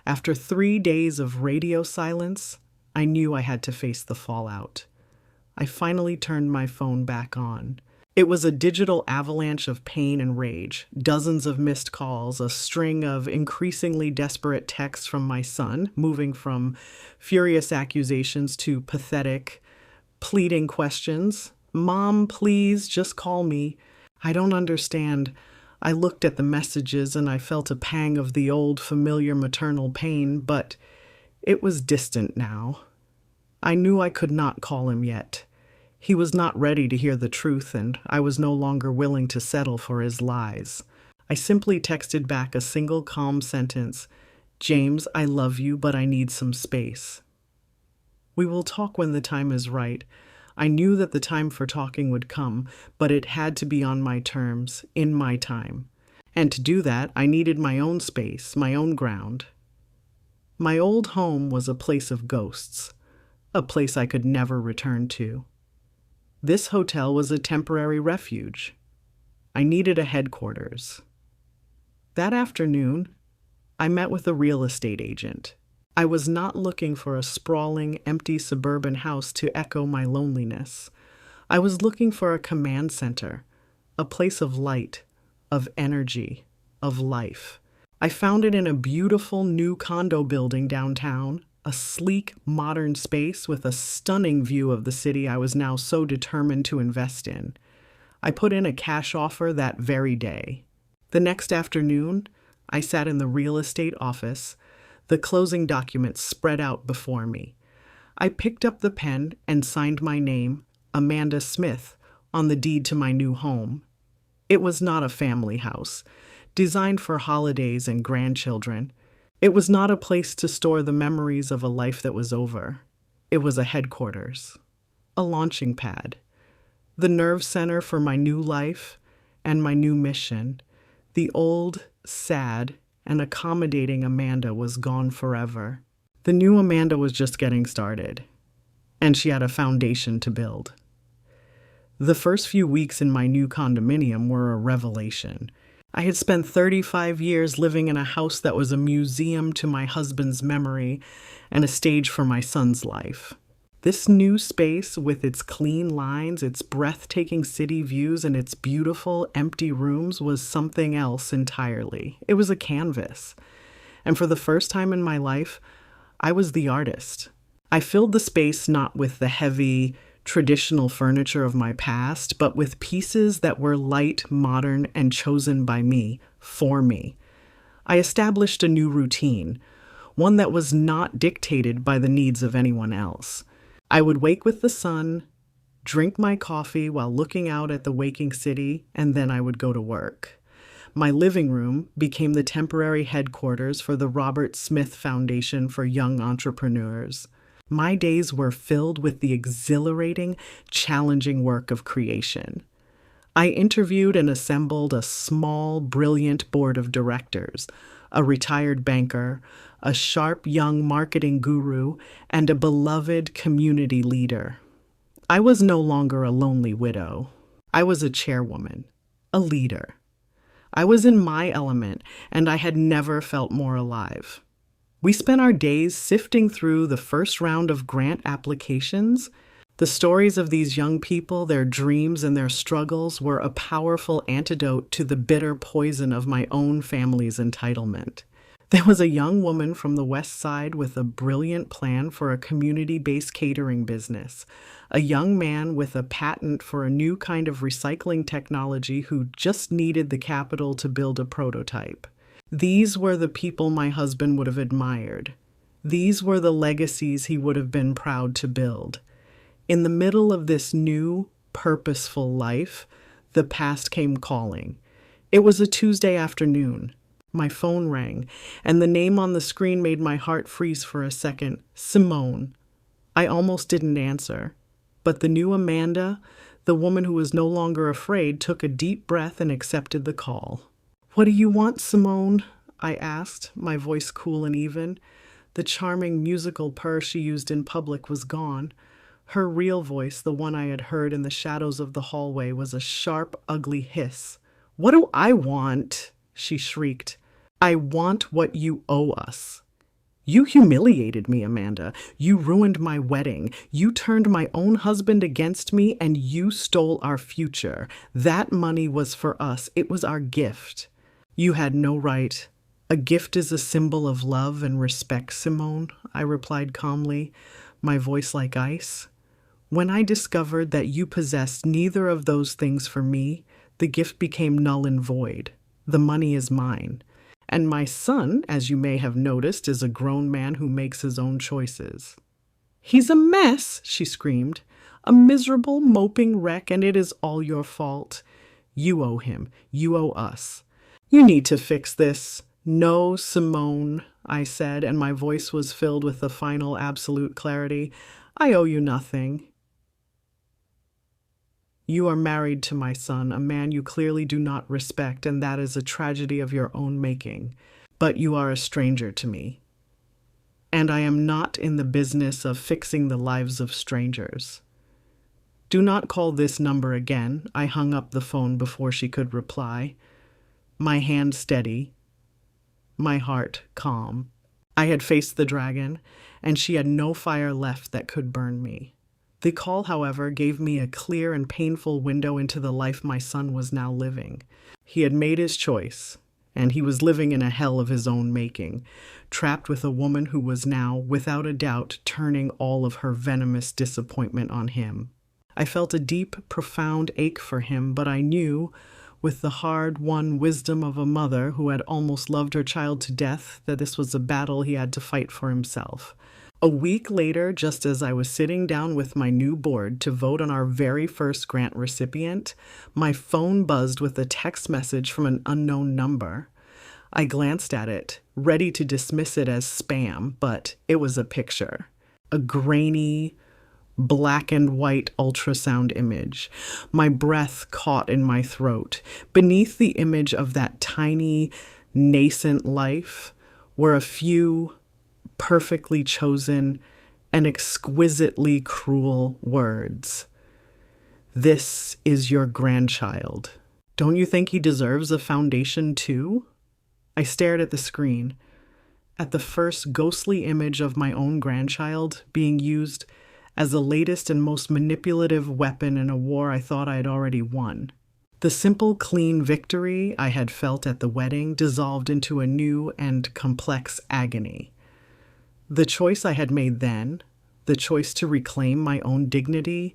After 3 days of radio silence, I knew I had to face the fallout. I finally turned my phone back on. It was a digital avalanche of pain and rage, dozens of missed calls, a string of increasingly desperate texts from my son, moving from furious accusations to pathetic, pleading questions. "Mom, please, just call me. I don't understand." I looked at the messages and I felt a pang of the old, familiar maternal pain, but it was distant now. I knew I could not call him yet. He was not ready to hear the truth, and I was no longer willing to settle for his lies. I simply texted back a single calm sentence, "James, I love you, but I need some space." "We will talk when the time is right." I knew that the time for talking would come, but it had to be on my terms, in my time. And to do that, I needed my own space, my own ground. My old home was a place of ghosts, a place I could never return to. This hotel was a temporary refuge. I needed a headquarters. That afternoon, I met with a real estate agent. I was not looking for a sprawling, empty suburban house to echo my loneliness. I was looking for a command center, a place of light, of energy, of life. I found it in a beautiful new condo building downtown, a sleek, modern space with a stunning view of the city I was now so determined to invest in. I put in a cash offer that very day. The next afternoon, I sat in the real estate office, the closing documents spread out before me. I picked up the pen and signed my name, Amanda Smith, on the deed to my new home. It was not a family house, designed for holidays and grandchildren. It was not a place to store the memories of a life that was over. It was a headquarters, a launching pad, the nerve center for my new life and my new mission. The old, sad, and accommodating Amanda was gone forever. The new Amanda was just getting started, and she had a foundation to build. The first few weeks in my new condominium were a revelation. I had spent 35 years living in a house that was a museum to my husband's memory and a stage for my son's life. This new space, with its clean lines, its breathtaking city views, and its beautiful, empty rooms, was something else entirely. It was a canvas. And for the first time in my life, I was the artist. I filled the space not with the heavy, traditional furniture of my past, but with pieces that were light, modern, and chosen by me, for me. I established a new routine, one that was not dictated by the needs of anyone else. I would wake with the sun, drink my coffee while looking out at the waking city, and then I would go to work. My living room became the temporary headquarters for the Robert Smith Foundation for Young Entrepreneurs. My days were filled with the exhilarating, challenging work of creation. I interviewed and assembled a small, brilliant board of directors, a retired banker, a sharp young marketing guru, and a beloved community leader. I was no longer a lonely widow. I was a chairwoman, a leader. I was in my element, and I had never felt more alive. We spent our days sifting through the first round of grant applications. The stories of these young people, their dreams and their struggles, were a powerful antidote to the bitter poison of my own family's entitlement. There was a young woman from the West Side with a brilliant plan for a community-based catering business, a young man with a patent for a new kind of recycling technology who just needed the capital to build a prototype. These were the people my husband would have admired. These were the legacies he would have been proud to build. In the middle of this new, purposeful life, the past came calling. It was a Tuesday afternoon. My phone rang, and the name on the screen made my heart freeze for a second. Simone. I almost didn't answer. But the new Amanda, the woman who was no longer afraid, took a deep breath and accepted the call. "What do you want, Simone?" I asked, my voice cool and even. The charming musical purr she used in public was gone. Her real voice, the one I had heard in the shadows of the hallway, was a sharp, ugly hiss. "What do I want?" she shrieked. "I want what you owe us. You humiliated me, Amanda. You ruined my wedding. You turned my own husband against me, and you stole our future. That money was for us. It was our gift. You had no right. A gift is a symbol of love and respect, Simone," I replied calmly, my voice like ice. "When I discovered that you possessed neither of those things for me, the gift became null and void. The money is mine. And my son, as you may have noticed, is a grown man who makes his own choices." "He's a mess," she screamed. "A miserable, moping wreck, and it is all your fault. You owe him. You owe us. You need to fix this." "No, Simone," I said, and my voice was filled with the final absolute clarity. "I owe you nothing. You are married to my son, a man you clearly do not respect, and that is a tragedy of your own making. But you are a stranger to me. And I am not in the business of fixing the lives of strangers. Do not call this number again. I hung up the phone before she could reply. My hand steady, my heart calm. I had faced the dragon, and she had no fire left that could burn me. The call, however, gave me a clear and painful window into the life my son was now living. He had made his choice, and he was living in a hell of his own making, trapped with a woman who was now, without a doubt, turning all of her venomous disappointment on him. I felt a deep, profound ache for him, but I knew, with the hard-won wisdom of a mother who had almost loved her child to death, that this was a battle he had to fight for himself. A week later, just as I was sitting down with my new board to vote on our very first grant recipient, my phone buzzed with a text message from an unknown number. I glanced at it, ready to dismiss it as spam, but it was a picture. A grainy, black and white ultrasound image. My breath caught in my throat. Beneath the image of that tiny, nascent life were a few perfectly chosen and exquisitely cruel words. This is your grandchild. Don't you think he deserves a foundation too? I stared at the screen, at the first ghostly image of my own grandchild being used as the latest and most manipulative weapon in a war I thought I had already won. The simple, clean victory I had felt at the wedding dissolved into a new and complex agony. The choice I had made then, the choice to reclaim my own dignity,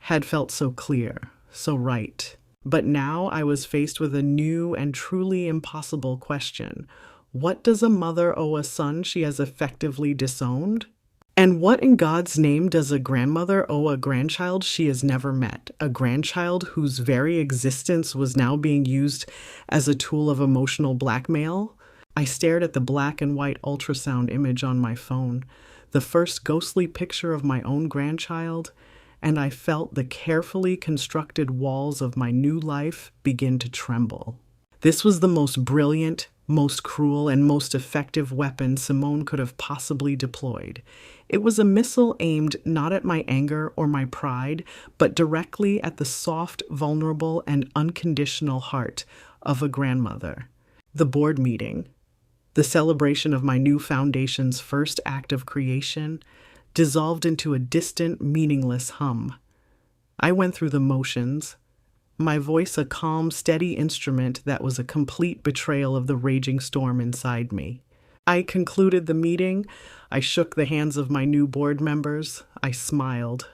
had felt so clear, so right. But now I was faced with a new and truly impossible question. What does a mother owe a son she has effectively disowned? And what in God's name does a grandmother owe a grandchild she has never met? A grandchild whose very existence was now being used as a tool of emotional blackmail? I stared at the black and white ultrasound image on my phone, the first ghostly picture of my own grandchild, and I felt the carefully constructed walls of my new life begin to tremble. This was the most brilliant, most cruel, and most effective weapon Simone could have possibly deployed. It was a missile aimed not at my anger or my pride, but directly at the soft, vulnerable, and unconditional heart of a grandmother. The board meeting, the celebration of my new foundation's first act of creation, dissolved into a distant, meaningless hum. I went through the motions, my voice a calm, steady instrument that was a complete betrayal of the raging storm inside me. I concluded the meeting. I shook the hands of my new board members. I smiled.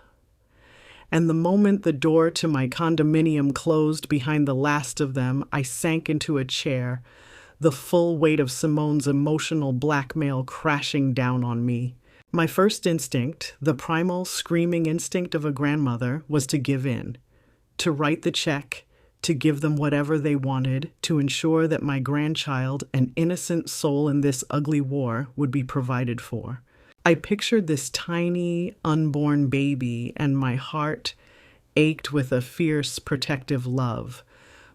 And the moment the door to my condominium closed behind the last of them, I sank into a chair, the full weight of Simone's emotional blackmail crashing down on me. My first instinct, the primal, screaming instinct of a grandmother, was to give in, to write the check, to give them whatever they wanted, to ensure that my grandchild, an innocent soul in this ugly war, would be provided for. I pictured this tiny, unborn baby, and my heart ached with a fierce, protective love.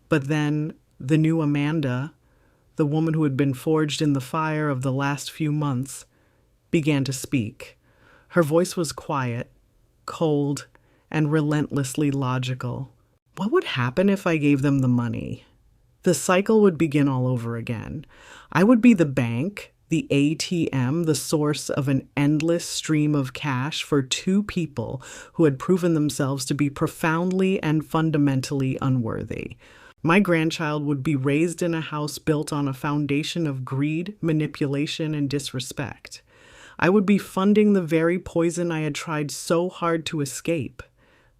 But then, the new Amanda, the woman who had been forged in the fire of the last few months, began to speak. Her voice was quiet, cold, and relentlessly logical. What would happen if I gave them the money? The cycle would begin all over again. I would be the bank, the ATM, the source of an endless stream of cash for two people who had proven themselves to be profoundly and fundamentally unworthy. My grandchild would be raised in a house built on a foundation of greed, manipulation, and disrespect. I would be funding the very poison I had tried so hard to escape.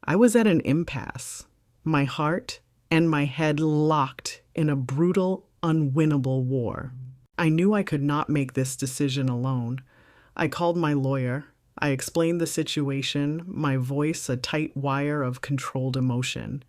I was at an impasse, my heart and my head locked in a brutal, unwinnable war. I knew I could not make this decision alone. I called my lawyer. I explained the situation, my voice a tight wire of controlled emotion.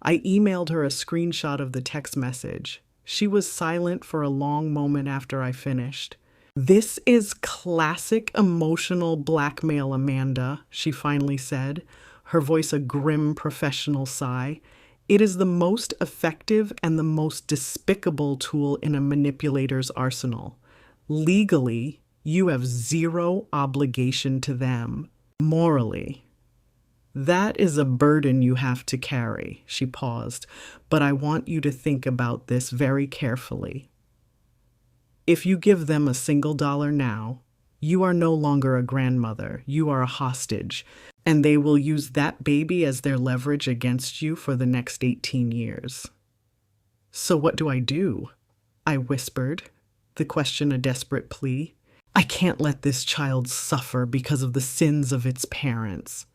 I emailed her a screenshot of the text message. She was silent for a long moment after I finished. "This is classic emotional blackmail, Amanda," she finally said, her voice a grim professional sigh. "It is the most effective and the most despicable tool in a manipulator's arsenal. Legally, you have zero obligation to them. Morally, That is a burden you have to carry, she paused, but I want you to think about this very carefully. If you give them a single dollar now, you are no longer a grandmother, you are a hostage, and they will use that baby as their leverage against you for the next 18 years. So what do I do? I whispered, the question a desperate plea. I can't let this child suffer because of the sins of its parents.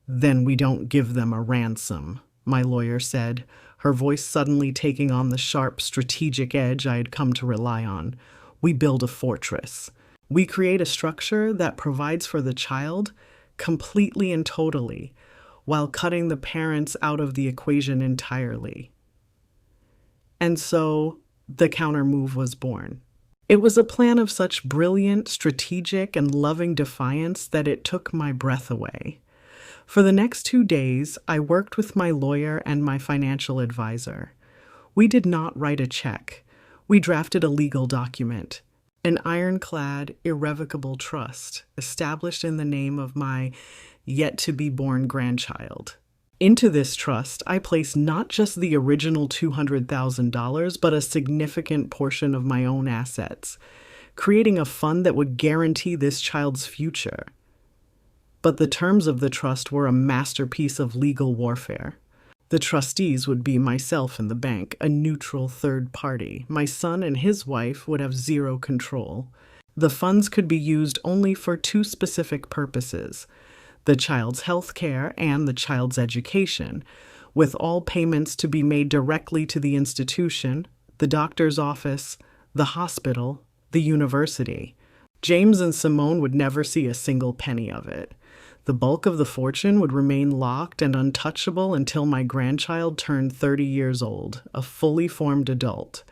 Then we don't give them a ransom, my lawyer said, her voice suddenly taking on the sharp, strategic edge I had come to rely on. We build a fortress. We create a structure that provides for the child completely and totally, while cutting the parents out of the equation entirely. And so the countermove was born. It was a plan of such brilliant, strategic, and loving defiance that it took my breath away. For the next 2 days, I worked with my lawyer and my financial advisor. We did not write a check. We drafted a legal document, an ironclad, irrevocable trust established in the name of my yet-to-be-born grandchild. Into this trust, I placed not just the original $200,000, but a significant portion of my own assets, creating a fund that would guarantee this child's future. But the terms of the trust were a masterpiece of legal warfare. The trustees would be myself and the bank, a neutral third party. My son and his wife would have zero control. The funds could be used only for 2 specific purposes: the child's health care and the child's education, with all payments to be made directly to the institution, the doctor's office, the hospital, the university. James and Simone would never see a single penny of it. The bulk of the fortune would remain locked and untouchable until my grandchild turned 30 years old, a fully formed adult,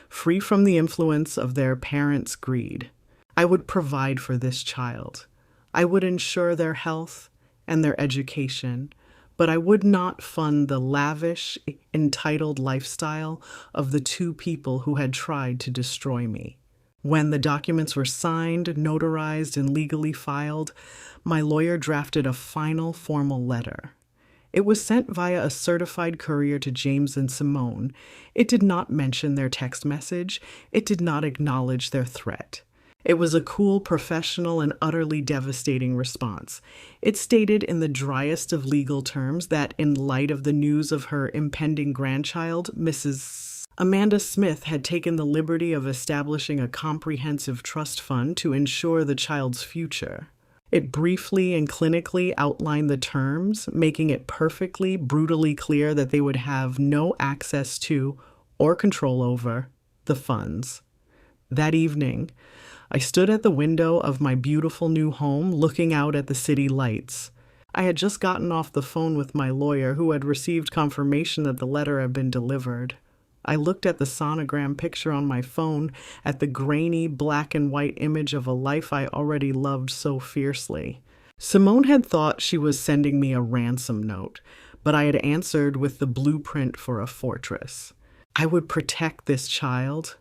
free from the influence of their parents' greed. I would provide for this child. I would ensure their health and their education, but I would not fund the lavish, entitled lifestyle of the 2 people who had tried to destroy me. When the documents were signed, notarized, and legally filed, my lawyer drafted a final formal letter. It was sent via a certified courier to James and Simone. It did not mention their text message. It did not acknowledge their threat. It was a cool, professional, and utterly devastating response. It stated in the driest of legal terms that, in light of the news of her impending grandchild, Mrs. Amanda Smith had taken the liberty of establishing a comprehensive trust fund to ensure the child's future. It briefly and clinically outlined the terms, making it perfectly, brutally clear that they would have no access to or control over the funds. That evening, I stood at the window of my beautiful new home looking out at the city lights. I had just gotten off the phone with my lawyer, who had received confirmation that the letter had been delivered. I looked at the sonogram picture on my phone, at the grainy black and white image of a life I already loved so fiercely. Simone had thought she was sending me a ransom note, but I had answered with the blueprint for a fortress. I would protect this child,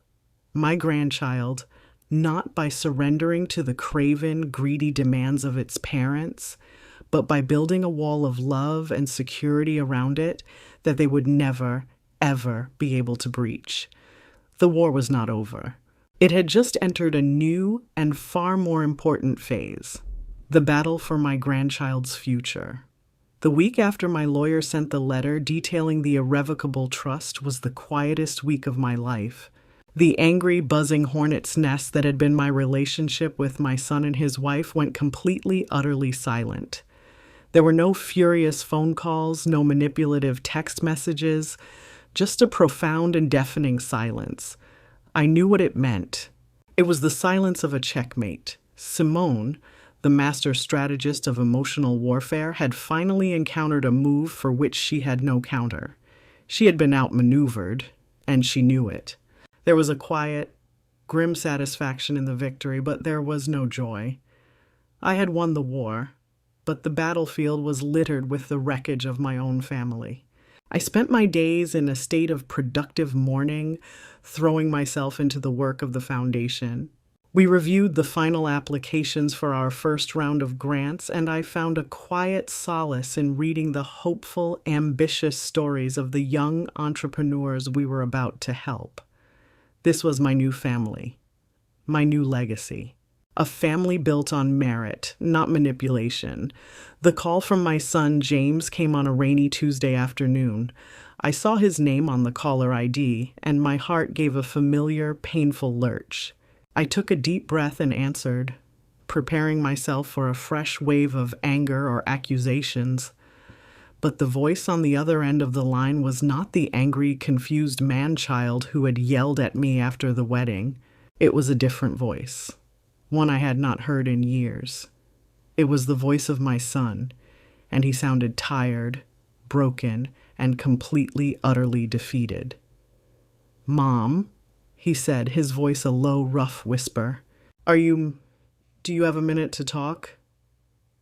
my grandchild, not by surrendering to the craven, greedy demands of its parents, but by building a wall of love and security around it that they would never, ever be able to breach. The war was not over. It had just entered a new and far more important phase: the battle for my grandchild's future. The week after my lawyer sent the letter detailing the irrevocable trust was the quietest week of my life. The angry, buzzing hornet's nest that had been my relationship with my son and his wife went completely, utterly silent. There were no furious phone calls, no manipulative text messages, just a profound and deafening silence. I knew what it meant. It was the silence of a checkmate. Simone, the master strategist of emotional warfare, had finally encountered a move for which she had no counter. She had been outmaneuvered, and she knew it. There was a quiet, grim satisfaction in the victory, but there was no joy. I had won the war, but the battlefield was littered with the wreckage of my own family. I spent my days in a state of productive mourning, throwing myself into the work of the foundation. We reviewed the final applications for our first round of grants, and I found a quiet solace in reading the hopeful, ambitious stories of the young entrepreneurs we were about to help. This was my new family, my new legacy. A family built on merit, not manipulation. The call from my son James came on a rainy Tuesday afternoon. I saw his name on the caller ID, and my heart gave a familiar, painful lurch. I took a deep breath and answered, preparing myself for a fresh wave of anger or accusations. But the voice on the other end of the line was not the angry, confused man-child who had yelled at me after the wedding. It was a different voice, one I had not heard in years. It was the voice of my son, and he sounded tired, broken, and completely, utterly defeated. "Mom," he said, his voice a low, rough whisper. Do you have a minute to talk?"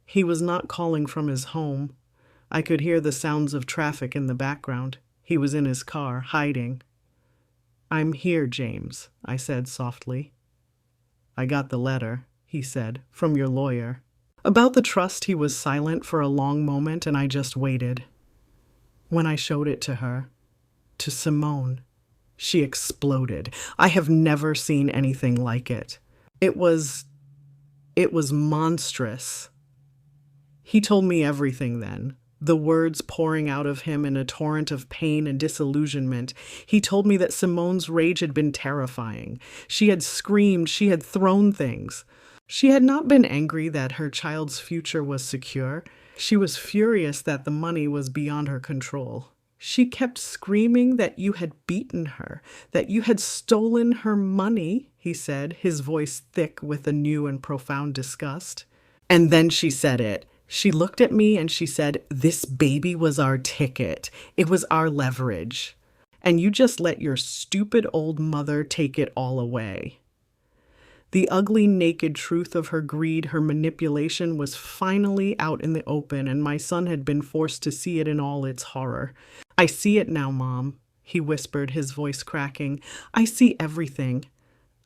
He was not calling from his home. I could hear the sounds of traffic in the background. He was in his car, hiding. "I'm here, James," I said softly. "I got the letter," he said, "from your lawyer." About the trust, he was silent for a long moment, and I just waited. When I showed it to her, to Simone, she exploded. I have never seen anything like it. It was monstrous. He told me everything then, the words pouring out of him in a torrent of pain and disillusionment. He told me that Simone's rage had been terrifying. She had screamed, she had thrown things. She had not been angry that her child's future was secure. She was furious that the money was beyond her control. She kept screaming that you had beaten her, that you had stolen her money, he said, his voice thick with a new and profound disgust. And then she said it. She looked at me and she said, "This baby was our ticket. It was our leverage. And you just let your stupid old mother take it all away." The ugly, naked truth of her greed, her manipulation, was finally out in the open, and my son had been forced to see it in all its horror. "I see it now, Mom," he whispered, his voice cracking. "I see everything.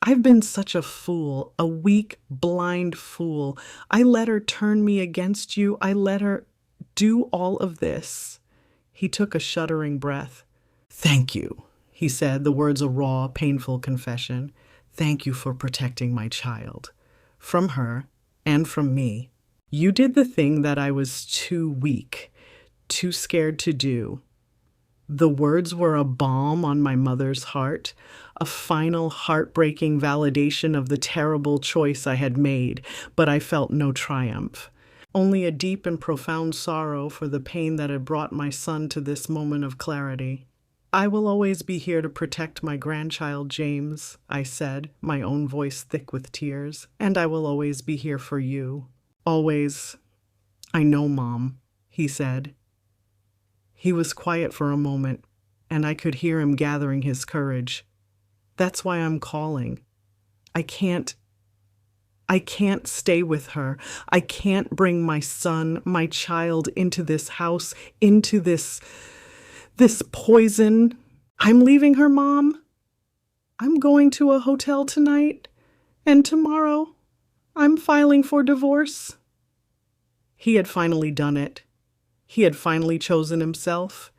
I've been such a fool, a weak, blind fool. I let her turn me against you. I let her do all of this." He took a shuddering breath. "Thank you," he said, the words a raw, painful confession. "Thank you for protecting my child. From her and from me. You did the thing that I was too weak, too scared to do." The words were a balm on my mother's heart, a final heartbreaking validation of the terrible choice I had made, but I felt no triumph. Only a deep and profound sorrow for the pain that had brought my son to this moment of clarity. "I will always be here to protect my grandchild, James," I said, my own voice thick with tears. "And I will always be here for you. Always." "I know, Mom," he said. He was quiet for a moment, and I could hear him gathering his courage. "That's why I'm calling. I can't stay with her. I can't bring my son, my child, into this house, into this poison. I'm leaving her, Mom. I'm going to a hotel tonight, and tomorrow I'm filing for divorce." He had finally done it. He had finally chosen himself.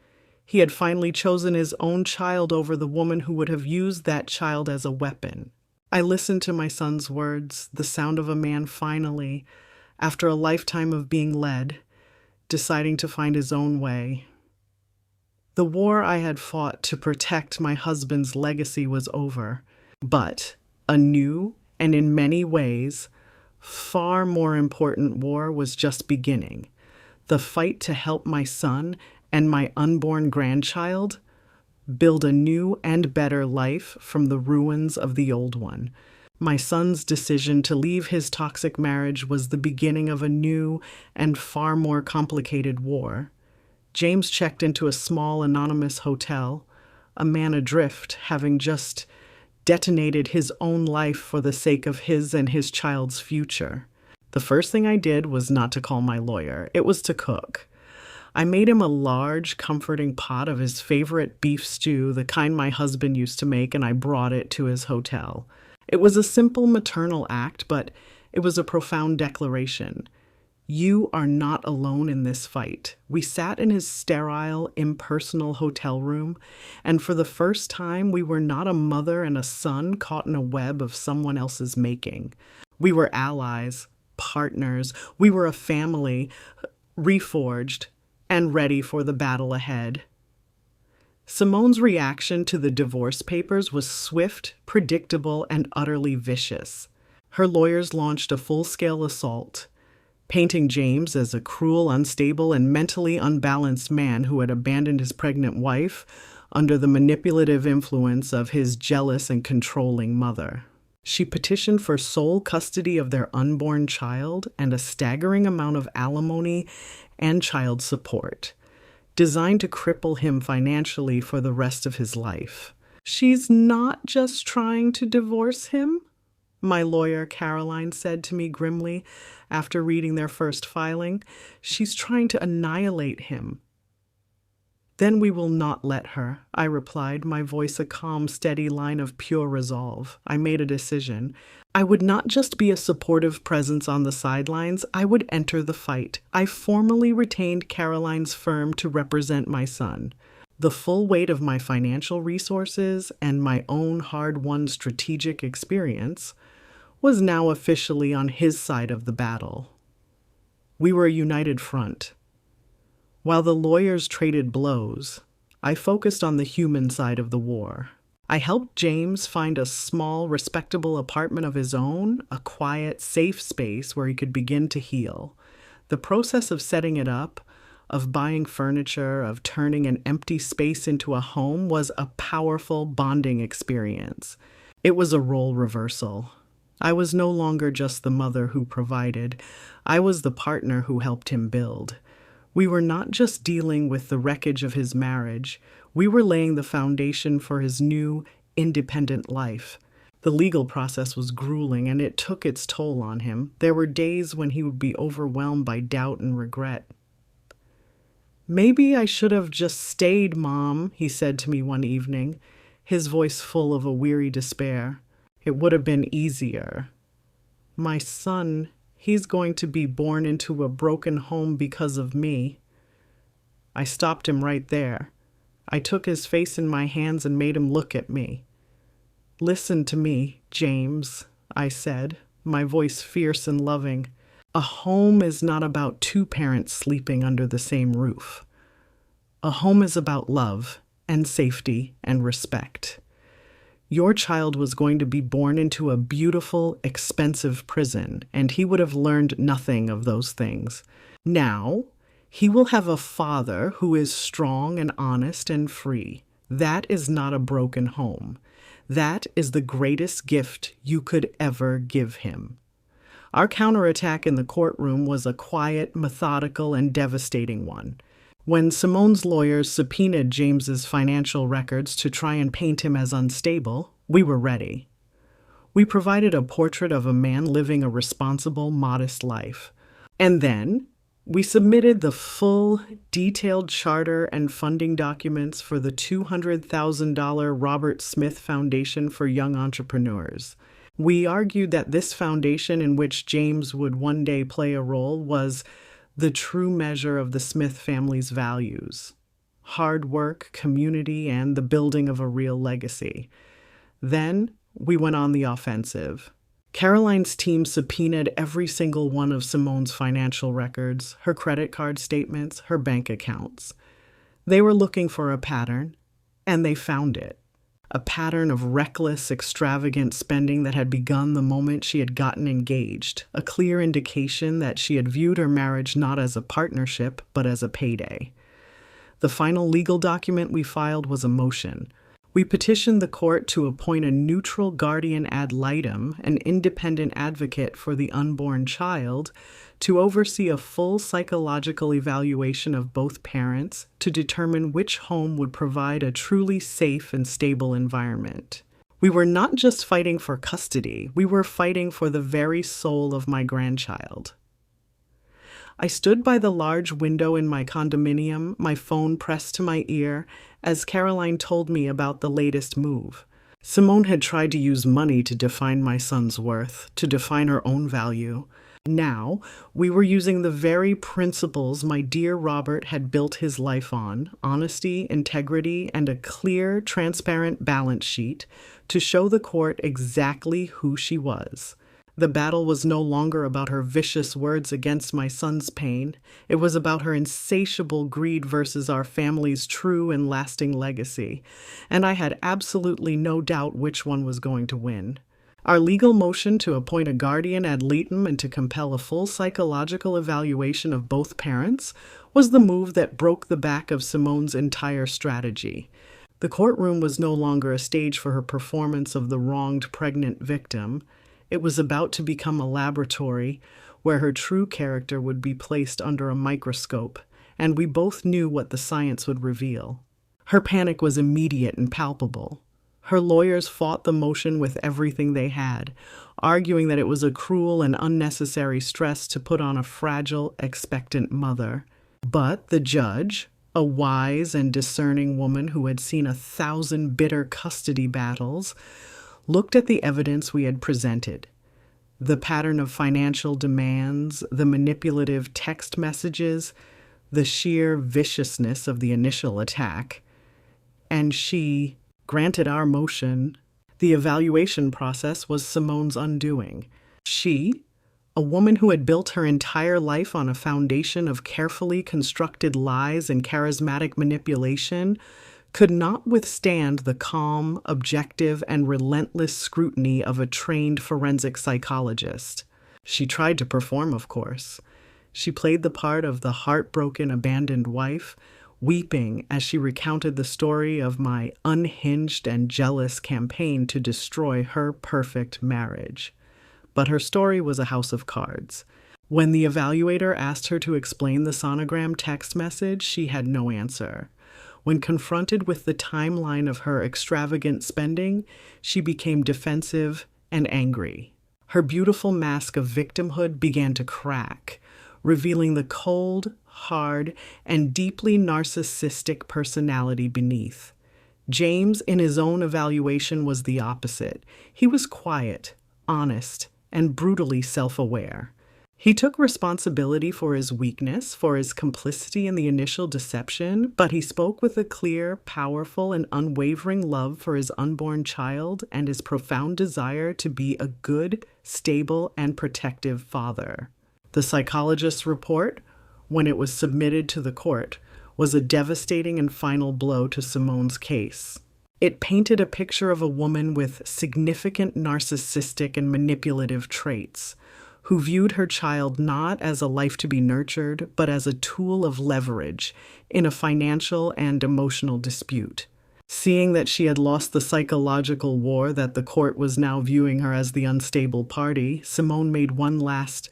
He had finally chosen his own child over the woman who would have used that child as a weapon. I listened to my son's words, the sound of a man finally, after a lifetime of being led, deciding to find his own way. The war I had fought to protect my husband's legacy was over, but a new and in many ways far more important war was just beginning. The fight to help my son and my unborn grandchild build a new and better life from the ruins of the old one. My son's decision to leave his toxic marriage was the beginning of a new and far more complicated war. James checked into a small anonymous hotel, a man adrift, having just detonated his own life for the sake of his and his child's future. The first thing I did was not to call my lawyer. It was to cook. I made him a large, comforting pot of his favorite beef stew, the kind my husband used to make, and I brought it to his hotel. It was a simple maternal act, but it was a profound declaration. You are not alone in this fight. We sat in his sterile, impersonal hotel room, and for the first time, we were not a mother and a son caught in a web of someone else's making. We were allies, partners, we were a family, reforged, and ready for the battle ahead. Simone's reaction to the divorce papers was swift, predictable, and utterly vicious. Her lawyers launched a full-scale assault, painting James as a cruel, unstable, and mentally unbalanced man who had abandoned his pregnant wife under the manipulative influence of his jealous and controlling mother. She petitioned for sole custody of their unborn child and a staggering amount of alimony and child support, designed to cripple him financially for the rest of his life. She's not just trying to divorce him, my lawyer Caroline said to me grimly after reading their first filing. She's trying to annihilate him. Then we will not let her, I replied, my voice a calm, steady line of pure resolve. I made a decision. I would not just be a supportive presence on the sidelines, I would enter the fight. I formally retained Caroline's firm to represent my son. The full weight of my financial resources and my own hard-won strategic experience was now officially on his side of the battle. We were a united front. While the lawyers traded blows, I focused on the human side of the war. I helped James find a small, respectable apartment of his own, a quiet, safe space where he could begin to heal. The process of setting it up, of buying furniture, of turning an empty space into a home was a powerful bonding experience. It was a role reversal. I was no longer just the mother who provided. I was the partner who helped him build. We were not just dealing with the wreckage of his marriage, we were laying the foundation for his new, independent life. The legal process was grueling, and it took its toll on him. There were days when he would be overwhelmed by doubt and regret. "Maybe I should have just stayed, Mom," he said to me one evening, his voice full of a weary despair. "It would have been easier. My son, he's going to be born into a broken home because of me." I stopped him right there. I took his face in my hands and made him look at me. "Listen to me, James," I said, my voice fierce and loving. "A home is not about two parents sleeping under the same roof. A home is about love and safety and respect. Your child was going to be born into a beautiful, expensive prison, and he would have learned nothing of those things. Now, he will have a father who is strong and honest and free. That is not a broken home. That is the greatest gift you could ever give him." Our counterattack in the courtroom was a quiet, methodical, and devastating one. When Simone's lawyers subpoenaed James's financial records to try and paint him as unstable, we were ready. We provided a portrait of a man living a responsible, modest life. And then we submitted the full, detailed charter and funding documents for the $200,000 Robert Smith Foundation for Young Entrepreneurs. We argued that this foundation, in which James would one day play a role, was the true measure of the Smith family's values: hard work, community, and the building of a real legacy. Then we went on the offensive. Caroline's team subpoenaed every single one of Simone's financial records, her credit card statements, her bank accounts. They were looking for a pattern, and they found it. A pattern of reckless, extravagant spending that had begun the moment she had gotten engaged, a clear indication that she had viewed her marriage not as a partnership, but as a payday. The final legal document we filed was a motion. We petitioned the court to appoint a neutral guardian ad litem, an independent advocate for the unborn child, to oversee a full psychological evaluation of both parents to determine which home would provide a truly safe and stable environment. We were not just fighting for custody, we were fighting for the very soul of my grandchild. I stood by the large window in my condominium, my phone pressed to my ear, as Caroline told me about the latest move. Simone had tried to use money to define my son's worth, to define her own value. Now, we were using the very principles my dear Robert had built his life on, honesty, integrity, and a clear, transparent balance sheet, to show the court exactly who she was. The battle was no longer about her vicious words against my son's pain. It was about her insatiable greed versus our family's true and lasting legacy. And I had absolutely no doubt which one was going to win. Our legal motion to appoint a guardian ad litem and to compel a full psychological evaluation of both parents was the move that broke the back of Simone's entire strategy. The courtroom was no longer a stage for her performance of the wronged pregnant victim. It was about to become a laboratory where her true character would be placed under a microscope, and we both knew what the science would reveal. Her panic was immediate and palpable. Her lawyers fought the motion with everything they had, arguing that it was a cruel and unnecessary stress to put on a fragile, expectant mother. But the judge, a wise and discerning woman who had seen 1,000 bitter custody battles, looked at the evidence we had presented. The pattern of financial demands, the manipulative text messages, the sheer viciousness of the initial attack. And she granted our motion. The evaluation process was Simone's undoing. She, a woman who had built her entire life on a foundation of carefully constructed lies and charismatic manipulation, could not withstand the calm, objective, and relentless scrutiny of a trained forensic psychologist. She tried to perform, of course. She played the part of the heartbroken, abandoned wife, weeping as she recounted the story of my unhinged and jealous campaign to destroy her perfect marriage. But her story was a house of cards. When the evaluator asked her to explain the sonogram text message, she had no answer. When confronted with the timeline of her extravagant spending, she became defensive and angry. Her beautiful mask of victimhood began to crack, revealing the cold, hard, and deeply narcissistic personality beneath. James, in his own evaluation, was the opposite. He was quiet, honest, and brutally self-aware. He took responsibility for his weakness, for his complicity in the initial deception, but he spoke with a clear, powerful, and unwavering love for his unborn child and his profound desire to be a good, stable, and protective father. The psychologist's report, when it was submitted to the court, was a devastating and final blow to Simone's case. It painted a picture of a woman with significant narcissistic and manipulative traits, who viewed her child not as a life to be nurtured, but as a tool of leverage in a financial and emotional dispute. Seeing that she had lost the psychological war that the court was now viewing her as the unstable party, Simone made one last,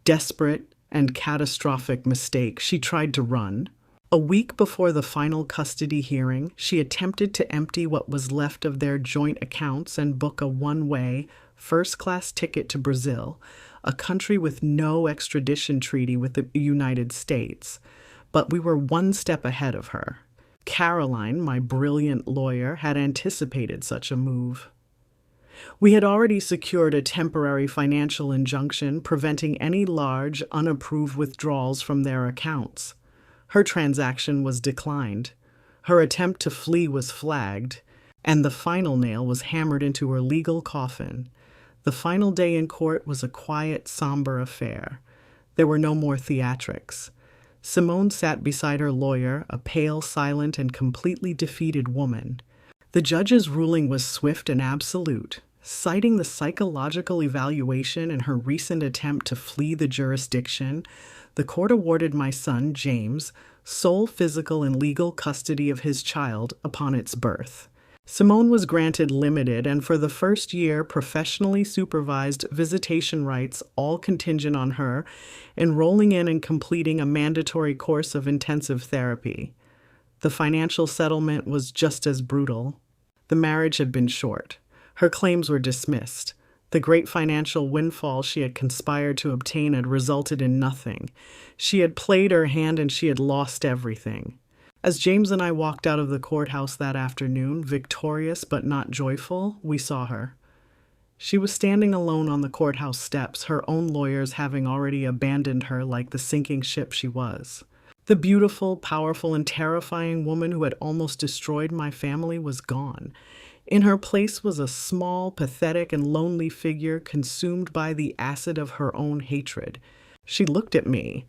desperate and catastrophic mistake. She tried to run. A week before the final custody hearing, she attempted to empty what was left of their joint accounts and book a one-way, first-class ticket to Brazil, a country with no extradition treaty with the United States. But we were one step ahead of her. Caroline, my brilliant lawyer, had anticipated such a move. We had already secured a temporary financial injunction preventing any large, unapproved withdrawals from their accounts. Her transaction was declined. Her attempt to flee was flagged, and the final nail was hammered into her legal coffin. The final day in court was a quiet, somber affair. There were no more theatrics. Simone sat beside her lawyer, a pale, silent, and completely defeated woman. The judge's ruling was swift and absolute. Citing the psychological evaluation and her recent attempt to flee the jurisdiction, the court awarded my son, James, sole physical and legal custody of his child upon its birth. Simone was granted limited and for the first year professionally supervised visitation rights, all contingent on her enrolling in and completing a mandatory course of intensive therapy. The financial settlement was just as brutal. The marriage had been short. Her claims were dismissed. The great financial windfall she had conspired to obtain had resulted in nothing. She had played her hand and she had lost everything. As James and I walked out of the courthouse that afternoon, victorious but not joyful, we saw her. She was standing alone on the courthouse steps, her own lawyers having already abandoned her like the sinking ship she was. The beautiful, powerful, and terrifying woman who had almost destroyed my family was gone. In her place was a small, pathetic, and lonely figure consumed by the acid of her own hatred. She looked at me,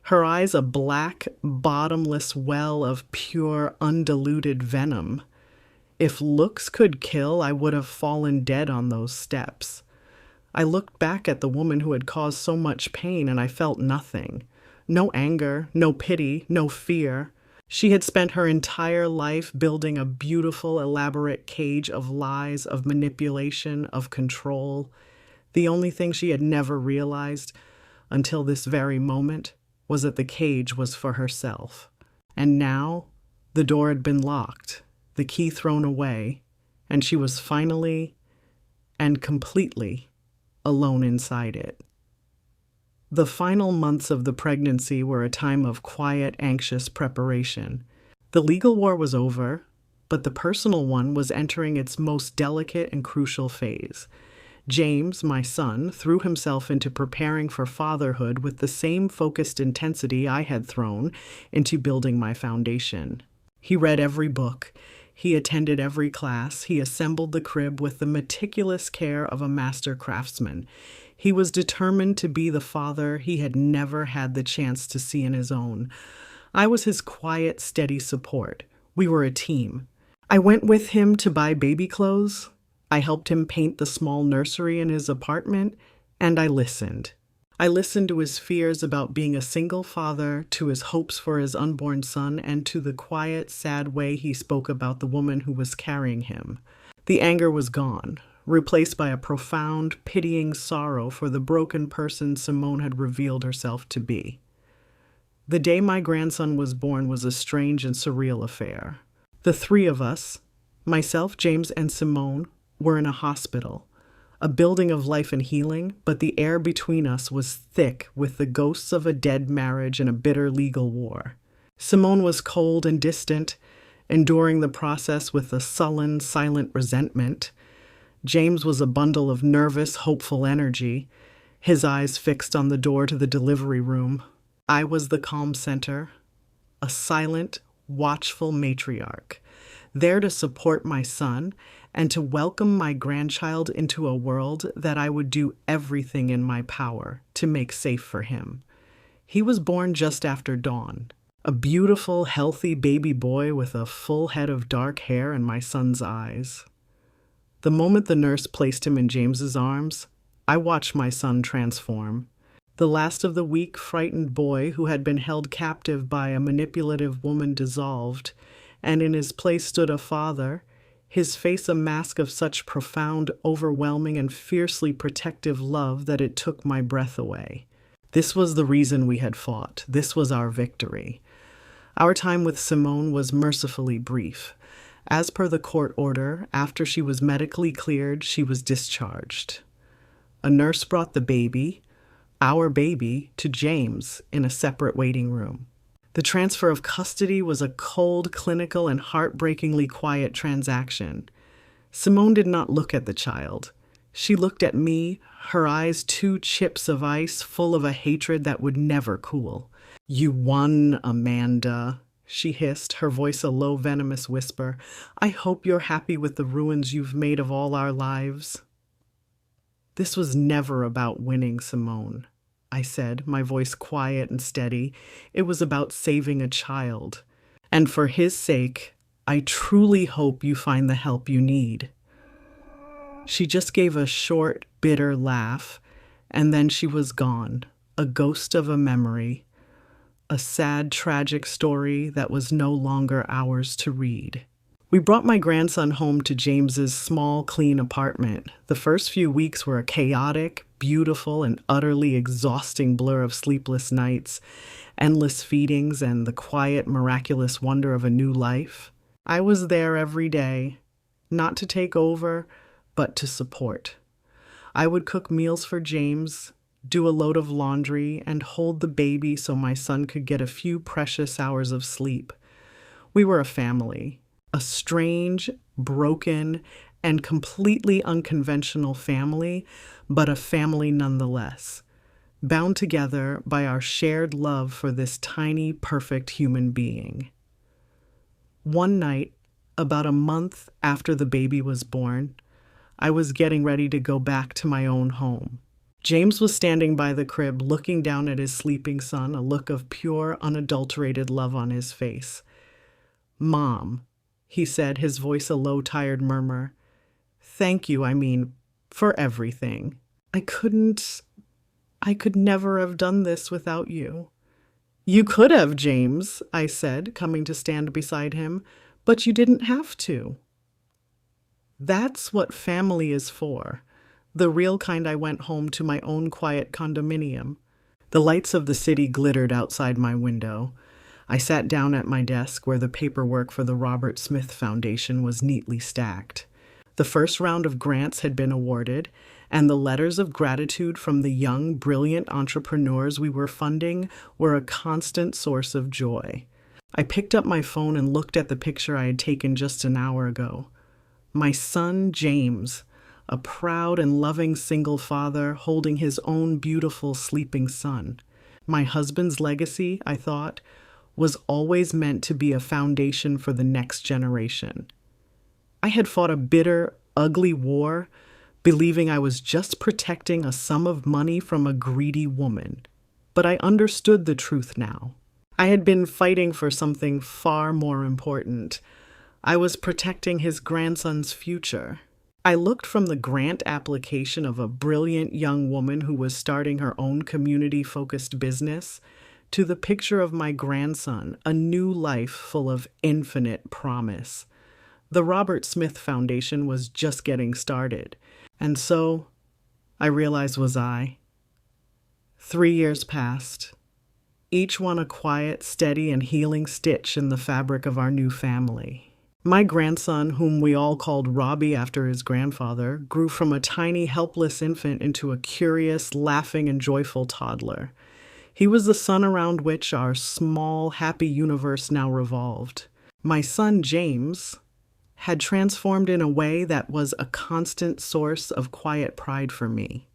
her eyes a black, bottomless well of pure, undiluted venom. If looks could kill, I would have fallen dead on those steps. I looked back at the woman who had caused so much pain, and I felt nothing. No anger, no pity, no fear. She had spent her entire life building a beautiful, elaborate cage of lies, of manipulation, of control. The only thing she had never realized, until this very moment, was that the cage was for herself. And now, the door had been locked, the key thrown away, and she was finally and completely alone inside it. The final months of the pregnancy were a time of quiet, anxious preparation. The legal war was over, but the personal one was entering its most delicate and crucial phase. James, my son, threw himself into preparing for fatherhood with the same focused intensity I had thrown into building my foundation. He read every book. He attended every class. He assembled the crib with the meticulous care of a master craftsman. He was determined to be the father he had never had the chance to see in his own. I was his quiet, steady support. We were a team. I went with him to buy baby clothes. I helped him paint the small nursery in his apartment, and I listened. I listened to his fears about being a single father, to his hopes for his unborn son, and to the quiet, sad way he spoke about the woman who was carrying him. The anger was gone, replaced by a profound, pitying sorrow for the broken person Simone had revealed herself to be. The day my grandson was born was a strange and surreal affair. The three of us, myself, James, and Simone, were in a hospital, a building of life and healing, but the air between us was thick with the ghosts of a dead marriage and a bitter legal war. Simone was cold and distant, enduring the process with a sullen, silent resentment. James was a bundle of nervous, hopeful energy, his eyes fixed on the door to the delivery room. I was the calm center, a silent, watchful matriarch, there to support my son and to welcome my grandchild into a world that I would do everything in my power to make safe for him. He was born just after dawn, a beautiful, healthy baby boy with a full head of dark hair and my son's eyes. The moment the nurse placed him in James's arms, I watched my son transform. The last of the weak, frightened boy who had been held captive by a manipulative woman dissolved, and in his place stood a father, his face a mask of such profound, overwhelming, and fiercely protective love that it took my breath away. This was the reason we had fought. This was our victory. Our time with Simone was mercifully brief. As per the court order, after she was medically cleared, she was discharged. A nurse brought the baby, our baby, to James in a separate waiting room. The transfer of custody was a cold, clinical, and heartbreakingly quiet transaction. Simone did not look at the child. She looked at me, her eyes two chips of ice full of a hatred that would never cool. "You won, Amanda," she hissed, her voice a low, venomous whisper. "I hope you're happy with the ruins you've made of all our lives." "This was never about winning, Simone," I said, my voice quiet and steady. "It was about saving a child. And for his sake, I truly hope you find the help you need." She just gave a short, bitter laugh, and then she was gone, a ghost of a memory, a sad, tragic story that was no longer ours to read. We brought my grandson home to James's small, clean apartment. The first few weeks were a chaotic, beautiful, and utterly exhausting blur of sleepless nights, endless feedings, and the quiet, miraculous wonder of a new life. I was there every day, not to take over, but to support. I would cook meals for James, do a load of laundry, and hold the baby so my son could get a few precious hours of sleep. We were a family, a strange, broken, and completely unconventional family, but a family nonetheless, bound together by our shared love for this tiny, perfect human being. One night, about a month after the baby was born, I was getting ready to go back to my own home. James was standing by the crib, looking down at his sleeping son, a look of pure, unadulterated love on his face. "Mom," he said, his voice a low, tired murmur. "Thank you, for everything. I could never have done this without you." "You could have, James," I said, coming to stand beside him, "but you didn't have to." That's what family is for. The real kind. I went home to my own quiet condominium. The lights of the city glittered outside my window. I sat down at my desk where the paperwork for the Robert Smith Foundation was neatly stacked. The first round of grants had been awarded, and the letters of gratitude from the young, brilliant entrepreneurs we were funding were a constant source of joy. I picked up my phone and looked at the picture I had taken just an hour ago. My son, James, a proud and loving single father holding his own beautiful sleeping son. My husband's legacy, I thought, was always meant to be a foundation for the next generation. I had fought a bitter, ugly war, believing I was just protecting a sum of money from a greedy woman. But I understood the truth now. I had been fighting for something far more important. I was protecting his grandson's future. I looked from the grant application of a brilliant young woman who was starting her own community-focused business to the picture of my grandson, a new life full of infinite promise. The Robert Smith Foundation was just getting started, and so, I realized, was I. 3 years passed, each one a quiet, steady, and healing stitch in the fabric of our new family. My grandson, whom we all called Robbie after his grandfather, grew from a tiny, helpless infant into a curious, laughing, and joyful toddler. He was the sun around which our small, happy universe now revolved. My son, James, had transformed in a way that was a constant source of quiet pride for me.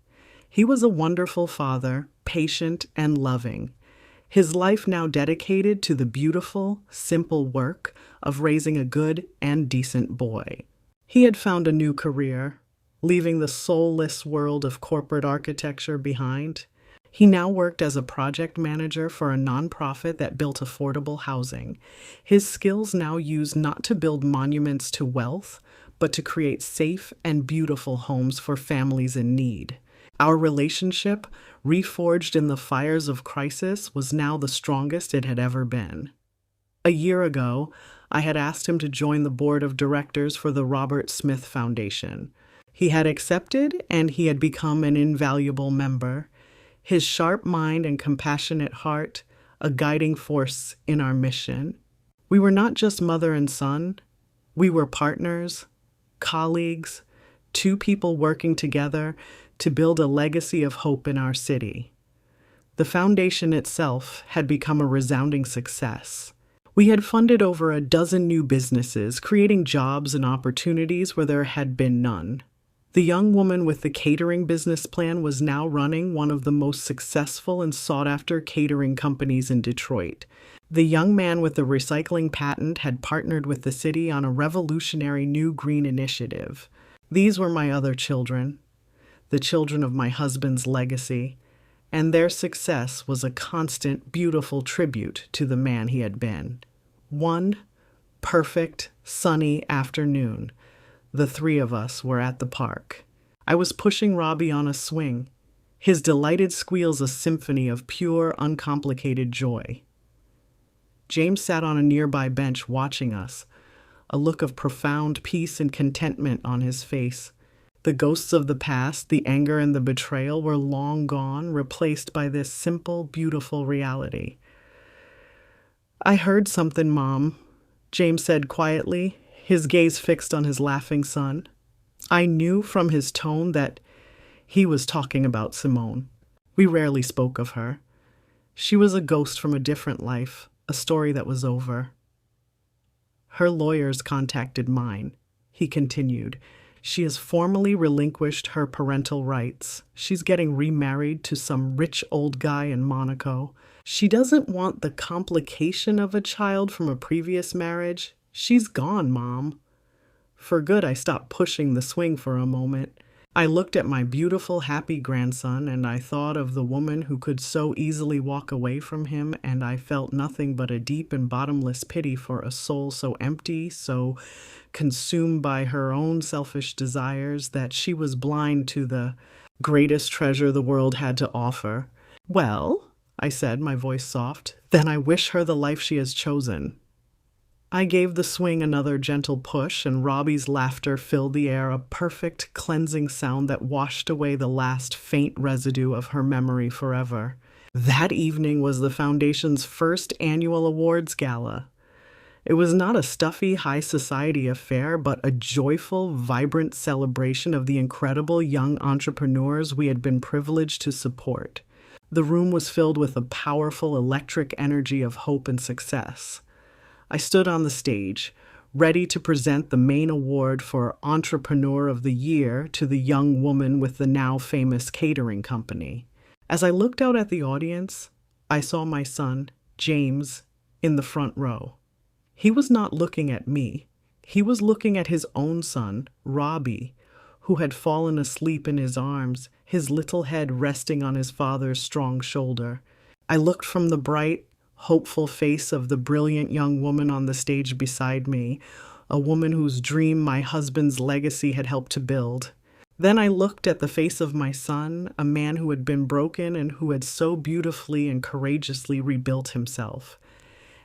He was a wonderful father, patient and loving, his life now dedicated to the beautiful, simple work of raising a good and decent boy. He had found a new career, leaving the soulless world of corporate architecture behind. He now worked as a project manager for a nonprofit that built affordable housing. His skills now used not to build monuments to wealth, but to create safe and beautiful homes for families in need. Our relationship, reforged in the fires of crisis, was now the strongest it had ever been. A year ago, I had asked him to join the board of directors for the Robert Smith Foundation. He had accepted, and he had become an invaluable member. His sharp mind and compassionate heart, a guiding force in our mission. We were not just mother and son. We were partners, colleagues, two people working together to build a legacy of hope in our city. The foundation itself had become a resounding success. We had funded over a dozen new businesses, creating jobs and opportunities where there had been none. The young woman with the catering business plan was now running one of the most successful and sought-after catering companies in Detroit. The young man with the recycling patent had partnered with the city on a revolutionary new green initiative. These were my other children, the children of my husband's legacy, and their success was a constant, beautiful tribute to the man he had been. One perfect, sunny afternoon, the three of us were at the park. I was pushing Robbie on a swing, his delighted squeals a symphony of pure, uncomplicated joy. James sat on a nearby bench watching us, a look of profound peace and contentment on his face. The ghosts of the past, the anger and the betrayal were long gone, replaced by this simple, beautiful reality. "I heard something, Mom," James said quietly, his gaze fixed on his laughing son. I knew from his tone that he was talking about Simone. We rarely spoke of her. She was a ghost from a different life, a story that was over. Her lawyers contacted mine. He continued. She has formally relinquished her parental rights. She's getting remarried to some rich old guy in Monaco. She doesn't want the complication of a child from a previous marriage. She's gone, Mom. For good, I stopped pushing the swing for a moment. I looked at my beautiful, happy grandson, and I thought of the woman who could so easily walk away from him, and I felt nothing but a deep and bottomless pity for a soul so empty, so consumed by her own selfish desires that she was blind to the greatest treasure the world had to offer. Well, I said, my voice soft, then I wish her the life she has chosen. I gave the swing another gentle push, and Robbie's laughter filled the air, a perfect, cleansing sound that washed away the last faint residue of her memory forever. That evening was the Foundation's first annual awards gala. It was not a stuffy, high society affair, but a joyful, vibrant celebration of the incredible young entrepreneurs we had been privileged to support. The room was filled with a powerful, electric energy of hope and success. I stood on the stage, ready to present the main award for Entrepreneur of the Year to the young woman with the now famous catering company. As I looked out at the audience, I saw my son, James, in the front row. He was not looking at me. He was looking at his own son, Robbie, who had fallen asleep in his arms, his little head resting on his father's strong shoulder. I looked from the bright, hopeful face of the brilliant young woman on the stage beside me, a woman whose dream my husband's legacy had helped to build. Then I looked at the face of my son, a man who had been broken and who had so beautifully and courageously rebuilt himself.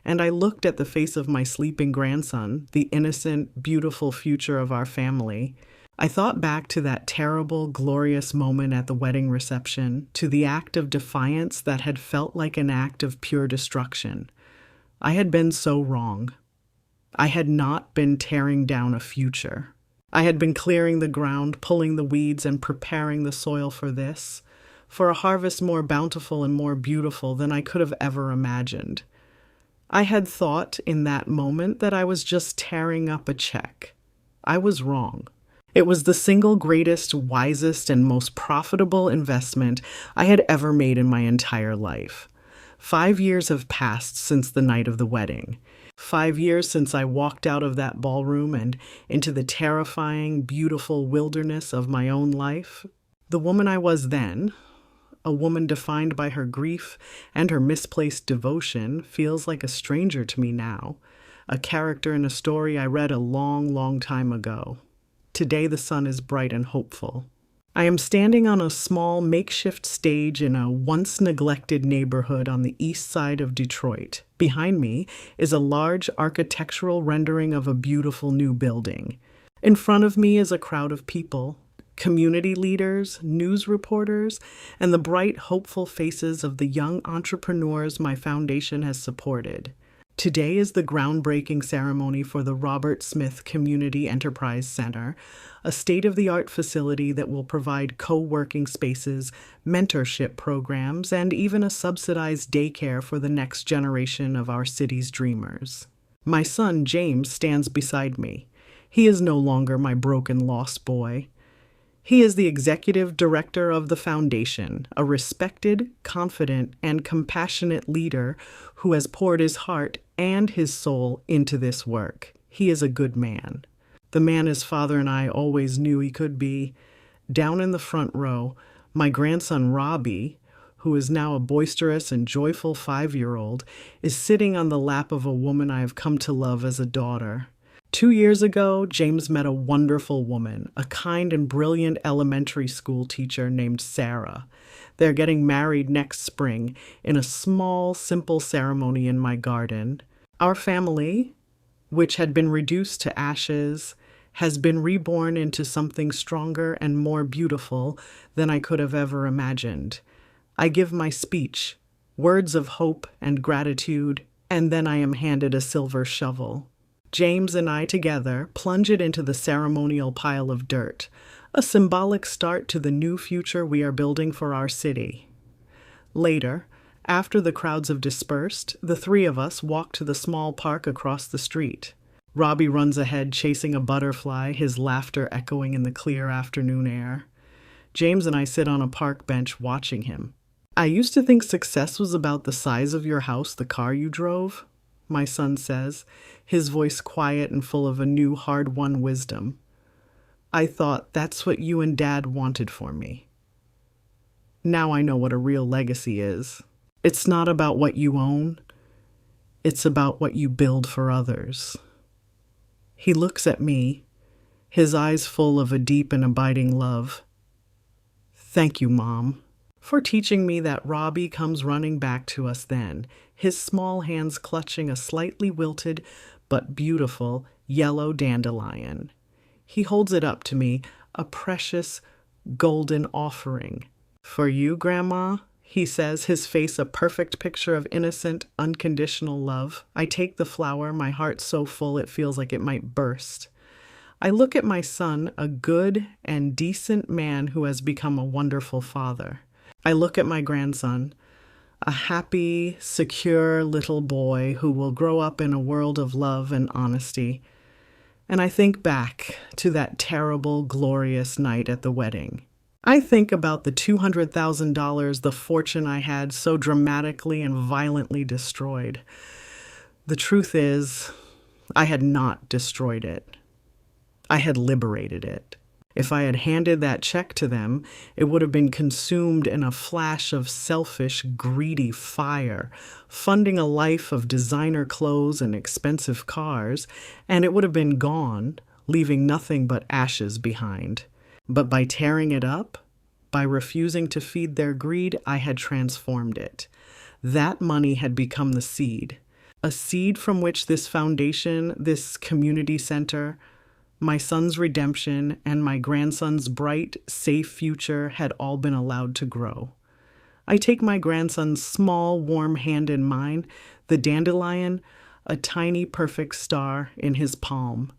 And I looked at the face of my sleeping grandson, the innocent, beautiful future of our family. I thought back to that terrible, glorious moment at the wedding reception, to the act of defiance that had felt like an act of pure destruction. I had been so wrong. I had not been tearing down a future. I had been clearing the ground, pulling the weeds, and preparing the soil for this, for a harvest more bountiful and more beautiful than I could have ever imagined. I had thought in that moment that I was just tearing up a check. I was wrong. It was the single greatest, wisest, and most profitable investment I had ever made in my entire life. 5 years have passed since the night of the wedding. 5 years since I walked out of that ballroom and into the terrifying, beautiful wilderness of my own life. The woman I was then, a woman defined by her grief and her misplaced devotion, feels like a stranger to me now, a character in a story I read a long, long time ago. Today the sun is bright and hopeful. I am standing on a small makeshift stage in a once-neglected neighborhood on the east side of Detroit. Behind me is a large architectural rendering of a beautiful new building. In front of me is a crowd of people, community leaders, news reporters, and the bright, hopeful faces of the young entrepreneurs my foundation has supported. Today is the groundbreaking ceremony for the Robert Smith Community Enterprise Center, a state-of-the-art facility that will provide co-working spaces, mentorship programs, and even a subsidized daycare for the next generation of our city's dreamers. My son, James, stands beside me. He is no longer my broken, lost boy. He is the executive director of the foundation, a respected, confident, and compassionate leader who has poured his heart and his soul into this work. He is a good man. The man his father and I always knew he could be. Down in the front row, my grandson Robbie, who is now a boisterous and joyful 5-year-old, is sitting on the lap of a woman I have come to love as a daughter. 2 years ago, James met a wonderful woman, a kind and brilliant elementary school teacher named Sarah. They're getting married next spring in a small, simple ceremony in my garden. Our family, which had been reduced to ashes, has been reborn into something stronger and more beautiful than I could have ever imagined. I give my speech, words of hope and gratitude, and then I am handed a silver shovel. James and I together plunge it into the ceremonial pile of dirt, a symbolic start to the new future we are building for our city. Later, after the crowds have dispersed, the three of us walk to the small park across the street. Robbie runs ahead, chasing a butterfly, his laughter echoing in the clear afternoon air. James and I sit on a park bench watching him. I used to think success was about the size of your house, the car you drove, my son says, his voice quiet and full of a new, hard-won wisdom. I thought that's what you and Dad wanted for me. Now I know what a real legacy is. It's not about what you own. It's about what you build for others. He looks at me, his eyes full of a deep and abiding love. Thank you, Mom, for teaching me that. Robbie comes running back to us then, his small hands clutching a slightly wilted but beautiful yellow dandelion. He holds it up to me, a precious golden offering. For you, Grandma, he says, his face a perfect picture of innocent, unconditional love. I take the flower, my heart so full it feels like it might burst. I look at my son, a good and decent man who has become a wonderful father. I look at my grandson, a happy, secure little boy who will grow up in a world of love and honesty. And I think back to that terrible, glorious night at the wedding. I think about the $200,000, the fortune I had so dramatically and violently destroyed. The truth is, I had not destroyed it. I had liberated it. If I had handed that check to them, it would have been consumed in a flash of selfish, greedy fire, funding a life of designer clothes and expensive cars, and it would have been gone, leaving nothing but ashes behind. But by tearing it up, by refusing to feed their greed, I had transformed it. That money had become the seed, a seed from which this foundation, this community center, my son's redemption, and my grandson's bright, safe future had all been allowed to grow. I take my grandson's small, warm hand in mine, the dandelion, a tiny, perfect star in his palm.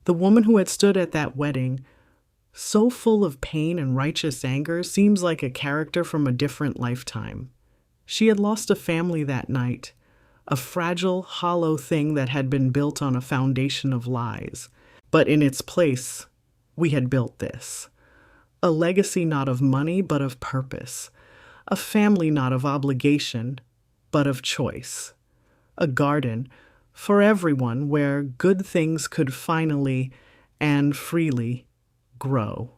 The woman who had stood at that wedding, so full of pain and righteous anger, seems like a character from a different lifetime. She had lost a family that night, a fragile, hollow thing that had been built on a foundation of lies. But in its place, we had built this. A legacy not of money, but of purpose. A family not of obligation, but of choice. A garden for everyone where good things could finally and freely grow.